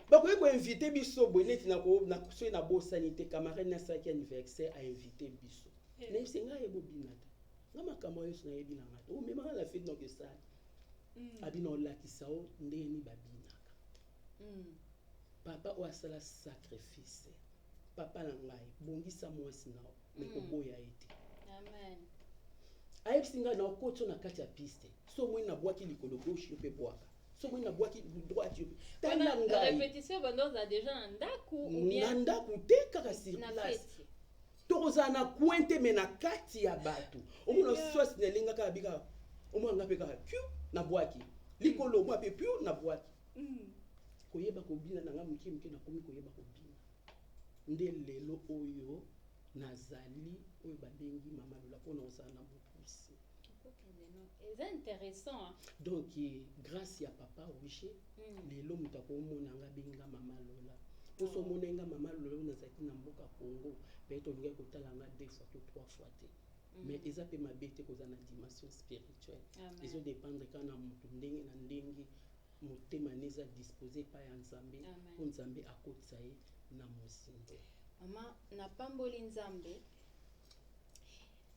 bakoki koinvite biso boye neti soki na bosani te camarade nasalaki anniversaire ainvite biso nayebise nga yebobina te nga makambo nyonso nayebi na nga te omemanga na fete noke esali abina olakisa o ndenge nini babinaka papa oyo asala sacrifice papa na ngai bongisa mwasi nao me koboya ye te ayebisi ngai na okoti na kati ya piste so moi nabwaki likolo gauche yo mpe bwaka so moi nabwaki droite yo tala ngai répétition bandoza déjà ndaku ou bien na ndaku te kaka sur place tokozala na coin te me na kati ya bato omona sosi nelingaka abika omona nga mpe kaka piu nabwaki likolo mwa mpe piu nabwaki koyeba kobina nanga moke nakomi koyeba kobina nde lelo oyo nazali oyo babengi mama lola mpona ozala na mokusi. C'est intéressant. Hein? Donc grâce ya papa Roger lelo moto akomona nga benga mama lola poso monenga mama lola nazaki na mboka Congo pe to ngai kotala nga 2 fois to 3 fois te mais eza pe mabete koza na dimension spirituelle ezo dépendre kana moto ndenge na ndenge motema neza disposer pa ya nzambe po nzambe akotisa ye na mozindo. Maman na pamboli nzambe.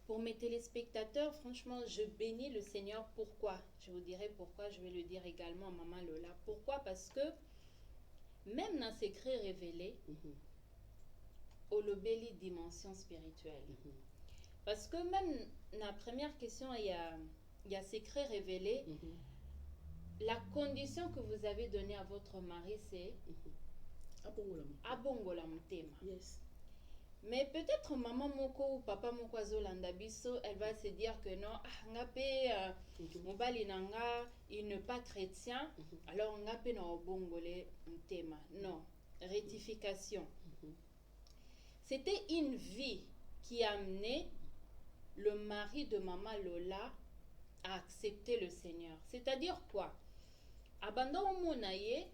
Pour mes téléspectateurs, franchement, je bénis le Seigneur. Pourquoi? Je vous dirai pourquoi, je vais le dire également à Maman Lola. Pourquoi? Parce que même dans secret révélé, au lobeli dimension spirituelle. Parce que même dans la première question, il y a secret révélé. La condition que vous avez donnée à votre mari, c'est abongola mutema. Yes. Mais peut-être maman moko ou papa moko azolanda biso, elle va se dire que non, ngapé mobali nanga, il n'est pas chrétien, alors ngapé na obongole mutema. Non, rectification. C'était une vie qui a amené le mari de maman Lola à accepter le Seigneur. C'est-à-dire quoi? Abandon monaye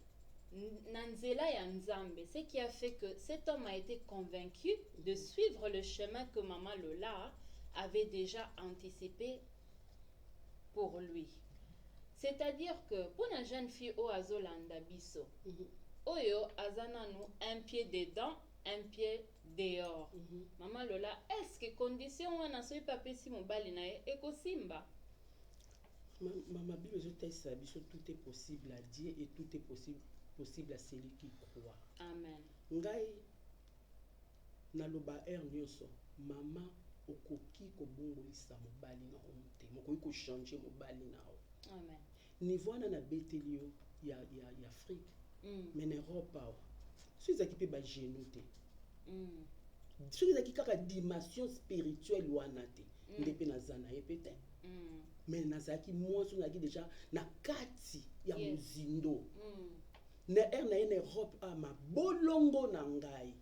Nanzela ya Nzambe, ce qui a fait que cet homme a été convaincu de suivre le chemin que Maman Lola avait déjà anticipé pour lui. C'est-à-dire que pour une jeune fille au azolanda biso, oyo azananu un pied dedans, un pied dehors. Maman Lola, est-ce que condition wana soy pape si mobali na ye ekosimba? Ma Bible, tout est possible à Dieu et tout est possible possible à celui qui croit. Amen. Ngai naloba nyonso mama okoki kobongolisa mobali na omte mokoki ko changer mobali na o. Amen. Niveau na betelio ya Afrique mais en Europe si ezaki pe ba genou te si ezaki kaka dimension spirituelle wana te ndepe nazana ye pete mais nazaki mwasi nazaki déjà na kati ya muzindo na na Europe ma bolongo na ngai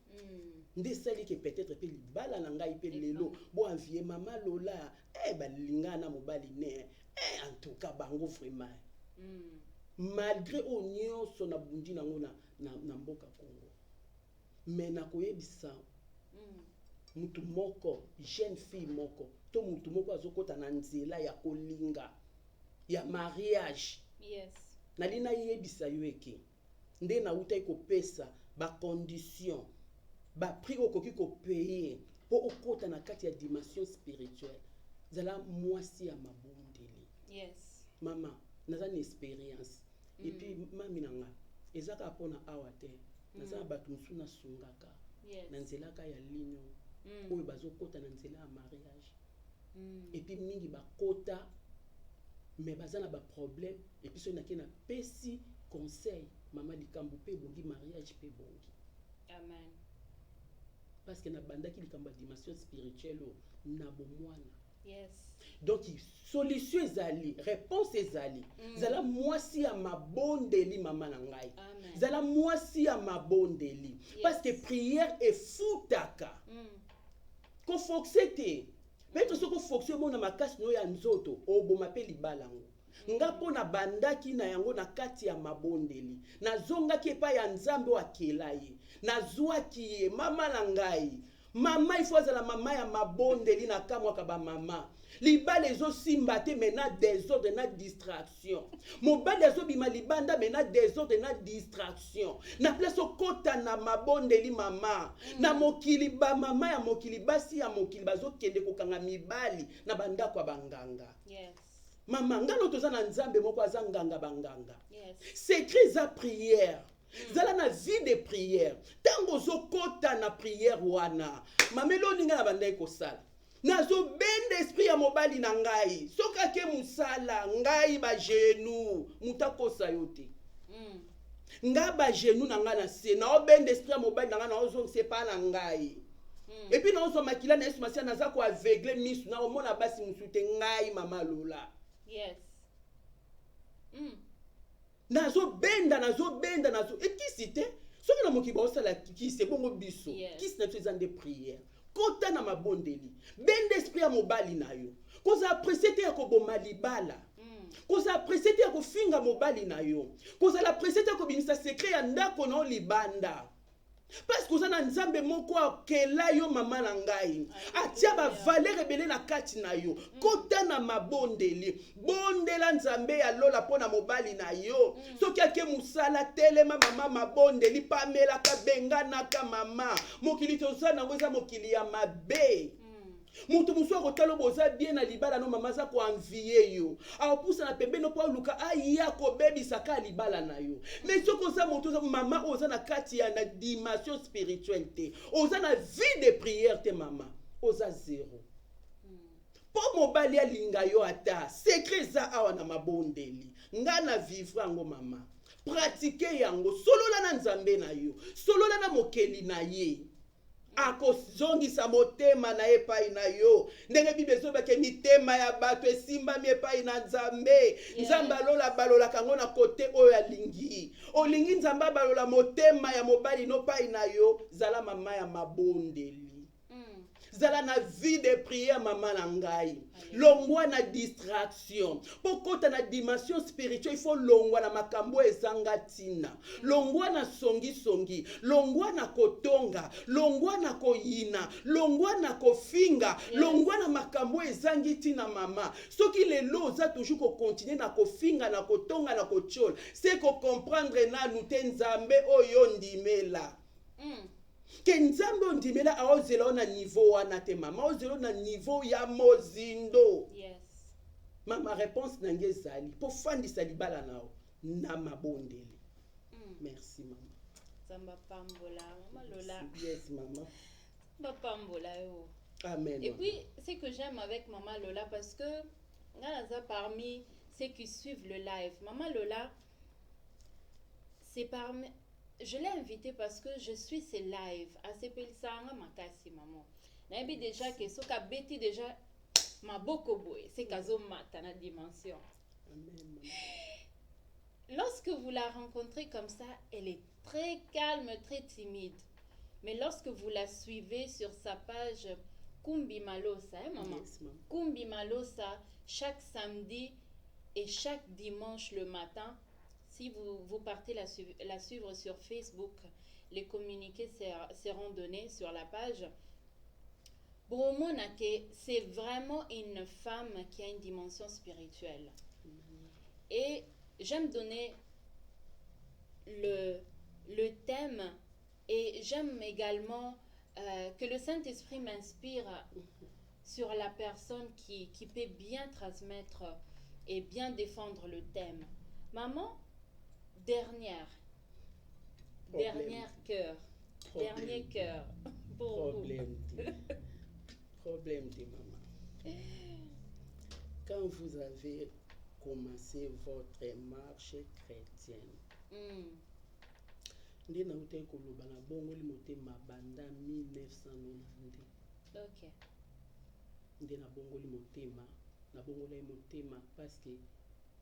nde sali ke peut-être pe libala na ngai pe lelo bo envier mama Lola balingana mobali ne en tout cas bango vraiment malgré nyonso na bundi nango na mboka Congo mais na koyebisa mutu moko jeune fille moko to mutu moko azokota na nzela ya kolinga ya mariage nalina yebisa yo eke nde na utai kopesa ba condition ba prix okoki ko payer po okota na kati ya dimension spirituelle zala mwasi ya mabondeli. Mama naza na expérience et puis mami nanga ezaka pona awate naza batu musuna sungaka na nzela ka ya linyo oyo bazokota na nzela ya mariage et puis mingi bakota mais baza na ba problème et puis so na kena pesi conseil mama likambo pe bongi mariage pe bongi. Amen. Parce que na bandaki likambo dimension spirituelle na bomwana. Yes. Donc solution ezali, réponse ezali. Zala mwasi ya mabondeli mama na ngai. Zala mwasi ya mabondeli. Parce que prière est futaka. Ko foxete. Peut-être ce ko foxete mona makasi no ya nzoto, oboma pe libalango. Nga pona bandaki na yango na kati ya mabondeli. Nazongaki epa ya Nzambe wa kelaye. Nazwaki ye mama na ngai. Mama ifoza la mama ya mabondeli na kamwa ka ba mama. Libala ezo simba te mena désordre na distraction. Mobali ezo bima libanda mena désordre na distraction. Na place okota na mabondeli mama. Na mokili ba mama ya mokili basi ya mokili bazo kende kokanga mibali na banda kwa banganga. Mama ngano toza na Nzambe moko azanganga banganga. Secret za prière. Zala na vie de prière. Tango zokota na prière wana. Mamelo ninga na banda ekosala. Nazo bende esprit ya mobali na ngai. Soka ke musala ngai ba genou mutakosa yote. Nga ba genou na nga na se na obende esprit ya mobali na nga na ozo sepa na ngai. Et puis na ozo makila na Yesu masia naza ko aveugle misu na omona basi musute ngai mama Lola. Nazo benda ekisite soki na mokiba osala kisi bongo biso kisi na tuza nde prière kota na mabondeli bende esprit ya mobali na yo koza apprécier ya koboma libala koza apprécier ya kofinga mobali na yo koza la apprécier ya kobinisa secret ya ndako na libanda. Parce que vous avez Nzambe moko akela yo mama na ngai atia ba valeur ebele na kati na yo kota na mabondeli bondela Nzambe ya lola pona mobali na yo soki ake musala telema mama mabondeli pamela ka bengana ka mama mokili tozana ngweza mokili ya mabe. Mutu muso kotalo boza bien na libala no mama za ko envier yo apusa na pembeno po luka aya ko bebisa ka libala na yo mais soko za mutu za mama oza na kati ya na dimension spiritualité oza na vie de prière te mama oza zéro po mobali alinga yo ata secret za awa na mabondeli nga na vivre yango mama pratiquer yango solola na Nzambe na yo solola na mokeli na ye akozongisa motema na epai na yo ndenge Bible ezoba ke mitema ya bato esimba mi epai na Nzambe. Nzambe alola balola kango na kote oyo alingi olingi Nzambe balola motema ya mobali no pai na yo zala mama ya mabondeli. Zala na vie de prière mama na ngai. Longwa na distraction. Pokota na dimension spirituelle il faut longwa na makambo ezanga tina. Longwa na songi. Longwa na kotonga. Longwa na koyina. Longwa na kofinga. Longwa na makambo ezangi tina mama. Soki lelo za toujours ko continuer na kofinga na kotonga na kochol. C'est ko comprendre na nute Nzambe oyo ndimela. Que Nzambe ondimela aozela na niveau wana te mama aozela na niveau ya mozindo. Mama réponse nange zali po fandisa libala nao na mabondeli. Merci maman. Zamba pambola, maman Lola. Yes maman. Zamba pambola yo. Amen. Et maman. puis, ce que j'aime avec maman Lola, parce que Ngalaza parmi ceux qui suivent le live, maman Lola, c'est parmi... Je l'ai invitée parce que je suis ses lives. À ses pelsanga makasi maman. Nabi déjà que ce qu'a bêti déjà ma boko boy, c'est kazo mata na dimension. Amen maman. Lorsque vous la rencontrez comme ça, elle est très calme, très timide. Mais lorsque vous la suivez sur sa page Kumbi Malosa, hein, maman? Yes, maman. Kumbi Malosa, chaque samedi et chaque dimanche le matin, si vous partez la suivre sur Facebook, les communiqués seront donnés sur la page. Bromo Nake, c'est vraiment une femme qui a une dimension spirituelle. Et j'aime donner le thème et j'aime également que le Saint-Esprit m'inspire sur la personne qui peut bien transmettre et bien défendre le thème. Maman, dernier cœur, dernier cœur pour Problème. Problème de maman. Quand vous avez commencé votre marche chrétienne, nde nautai koloba na bongoli motema banda 1990. Ok. Nde na bongoli motema, na bongoli motema parce que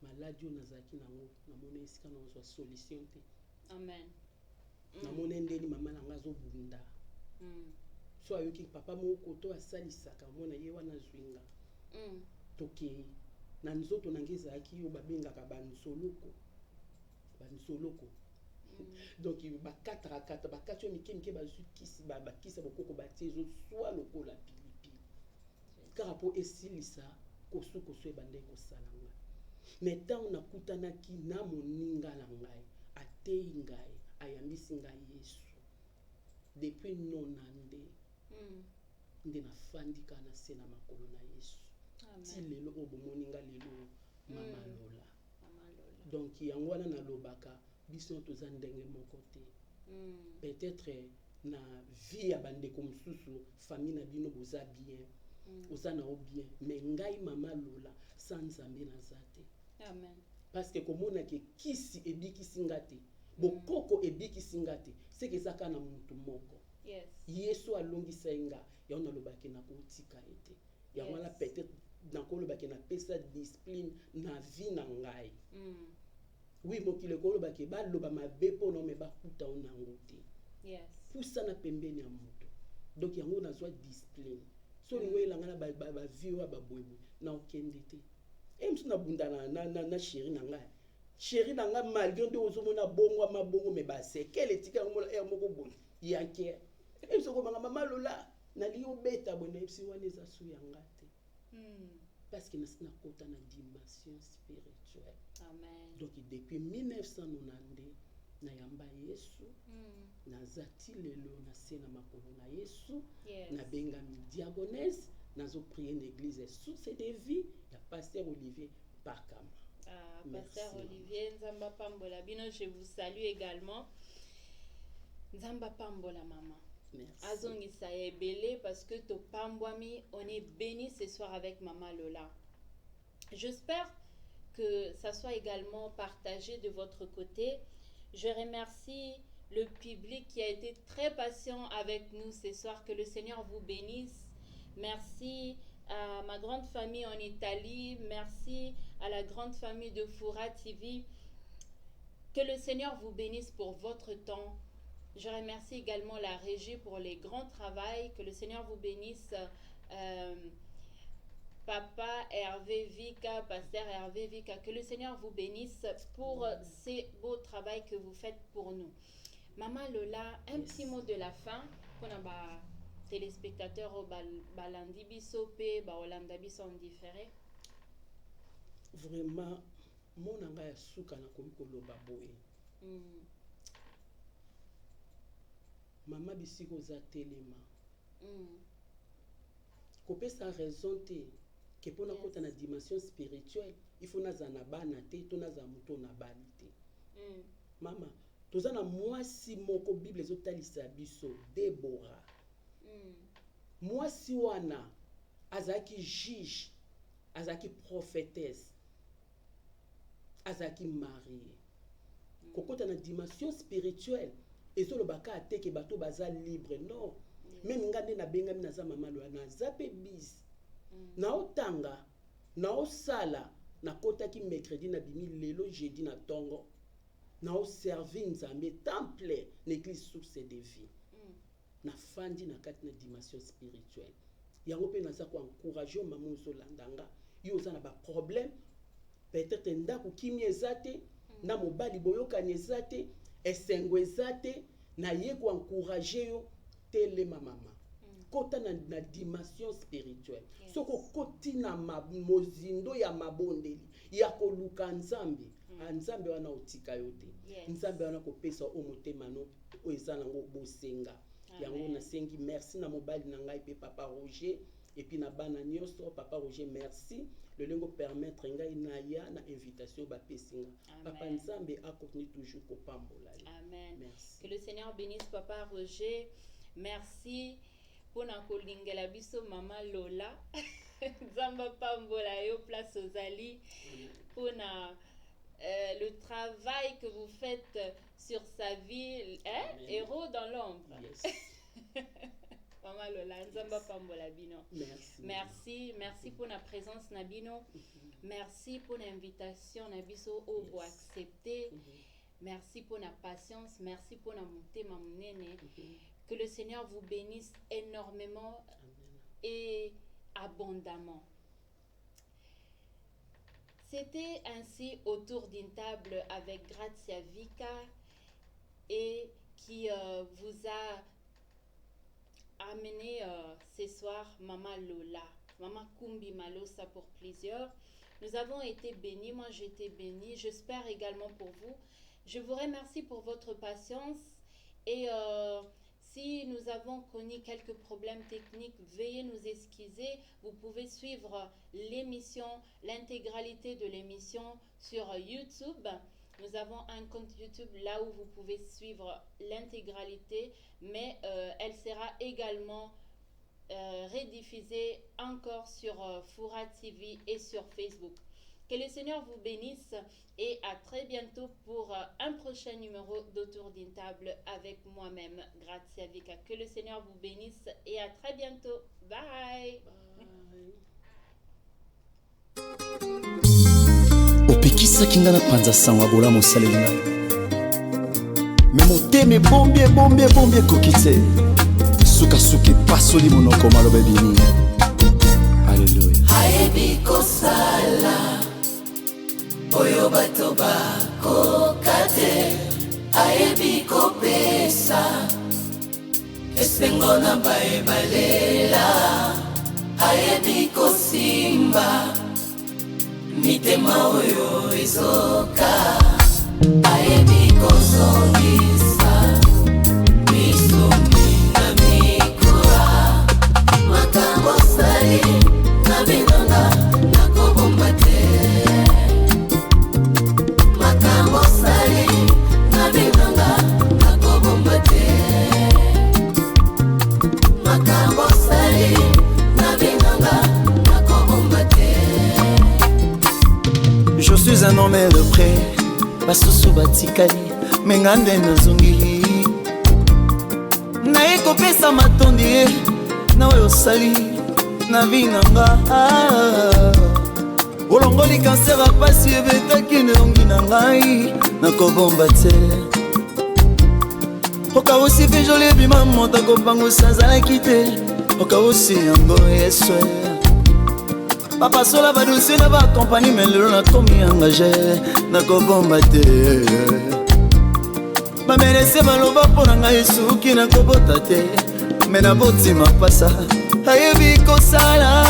maladi oyo nazalaki nango namoni esika nazwa solution te. Amen. Namoni ndeni mama na nga azobunda. So ayoki papa moko to asalisaka mona ye wana zwinga. Tokei na nzoto nange ezalaki oyo babengaka banzoloko. Donc bakataka bakati oyo mike bazukisi bakisa bokoko batie ezoswa lokola pilipili kaka mpo esilisa kosukosu ebanda ekosala ngai. Mais ntango nakutanaki na moninga na ngai atei ngai ayambisi ngai Yesu depuis nona nde nafandi kaka na se na makolo na Yesu ti lelo oyo bomoninga lelo mama Lola. Donc yango wana nalobaka biso toza ndenge moko te. Peut-être na vie ya bandeko mosusu famille na bino boza bien oza nao bien, mais ngai mama Lola sans Nzambe naza te. Amen. Parce que komona ke kisi ebikisi nga te, bokoko ebikisi nga te, c'est que ezaka na mutu moko. Yes. Yesu alongisa nga ya nalobaki na kotika ete ya wana peut-être nakolobaki na pesa discipline na vie na ngai. Oui, mokile kolobaki baloba mabe mpona me bakuta o nango te. Yes. Pusana pembeni ya moto. Donc yango nazwa discipline. So ngo elanga na ba vie wa babwebo na okende te. Emsu na bunda na chéri na ngai. Chéri na ngai malgré nde ozomona bongo mabongo me base kele tika ngola e moko bon. Yake. Emsu ko mama mama Lola na li obeta bona emsu wana eza su ya ngate. Parce que nous kota na dimension spirituelle. Amen. Donc depuis 1990 na yamba Yesu nazati lelo na se na makolo na Yesu na benga mi diagonesse nazo prier une église source de vie ya pasteur Olivier Bakama. Pasteur Olivier Nzamba Pambola bino, je vous salue également. Nzamba Pambola maman. Azongisa ebele parce que to pambwami, on est béni ce soir avec maman Lola. J'espère que ça soit également partagé de votre côté. Je remercie le public qui a été très patient avec nous ce soir. Que le Seigneur vous bénisse. Merci à ma grande famille en Italie. Merci à la grande famille de Foura TV. Que le Seigneur vous bénisse pour votre temps. Je remercie également la régie pour les grands travaux. Que le Seigneur vous bénisse. Papa Hervé Vika, Pasteur Hervé Vika, que le Seigneur vous bénisse pour ces beaux travaux que vous faites pour nous. Maman Lola, un petit mot de la fin pour nos téléspectateurs au Balandi Bisopé, Baolanda Biso en différé. Vraiment, mon anga ya suka na komikolo baboye. Mama bisiko za telema. Kopesa raison te. Que pour na kota na dimension spirituelle, il faut naza na bana te, to naza muto na bali te. Mama, toza na mwasi moko Bible ezotalisa biso Débora. Mwasi wana azaki juge, azaki prophétesse, azaki mariée. Kokota na dimension spirituelle ezolobaka ateke bato baza libre non. Même ngande na bengami naza mama loa naza pe bis. Na otanga, na osala, na kota ki mercredi na bimi lelo jeudi na tongo. Na oservi nzambe temple l'église source de vie. Na fandi na kati na dimension spirituelle. Yango pe naza ko encourager maman ozolandanga. Yo za na ba problème. Peut-être ndako kimi ezate, na mobali boyokani ezate, esengo ezate, na ye ko encourager yo telema mama. Kota na dimension spirituelle. Soko koti na mozindo ya mabondeli, ya koluka nzambe. Nzambe wana otika yote. Nzambe wana kopesa o motema no o eza nango bosenga. Yango na sengi merci na mobali na ngai pe papa Roger et puis na bana nyonso papa Roger merci le lengo permettre ngai na ya na invitation ba pesinga. Papa Nzambe a continue toujours ko pambola. Amen. Merci. Que le Seigneur bénisse papa Roger. Merci pour na kolingela biso mama Lola. Nzamba pambola yo place aux ali pour na le travail que vous faites sur sa vie, hein? Héros dans l'ombre. Yes. Maman Lola, Nzamba Pambola Bino. Merci. Merci pour la présence Nabino. Merci pour l'invitation Nabiso au vous accepter. Merci pour la patience, merci pour la montée mamounene. Que le Seigneur vous bénisse énormément et abondamment. C'était ainsi autour d'une table avec Grazia Vika et qui vous a amené ce soir Maman Lola, Maman Kumbi Malosa pour plusieurs. Nous avons été bénis, moi j'ai été bénie, j'espère également pour vous. Je vous remercie pour votre patience et si nous avons connu quelques problèmes techniques, veuillez nous excuser. Vous pouvez suivre l'émission, l'intégralité de l'émission sur YouTube. Nous avons un compte YouTube là où vous pouvez suivre l'intégralité, mais elle sera également rediffusée encore sur Foura TV et sur Facebook. Que le Seigneur vous bénisse et à très bientôt pour un prochain numéro d'Autour d'une table avec moi-même, Grazia Vika. Que le Seigneur vous bénisse et à très bientôt. Bye. Opekisaki nga na panza sango bola mosaleli ngai me motema ebombi ekoki te sukasuka epasoli monoko maloba ebini. Alleluya. Ayebi kosala oyo bato bakoka te, ayebi kopesa esengo na baebalela, ayebi kosimba mitema oyo ezoka, ayebi kozongisa misumi na mikura, makambo sali na binanga nakobomba te, makambo sali na binanga nakobomba te, makambo sali na binanga nakobomba te. Je suis un homme de près, basusu batikali mengande nazongi naye kopesa matondi na oyo osali na vi na nga. Olongoli kanser apasi ebetaki nelongi na ngai nakobomba te, okausi mpe joli ebima moto akopangusa azalaki te, okausi yango yeswe bapasola badosie na bakompani me lelo nakomi engage nakobomba te, bamerese baloba mpo na ngai suki nakobota te, me nabotima pasa ayebi kosala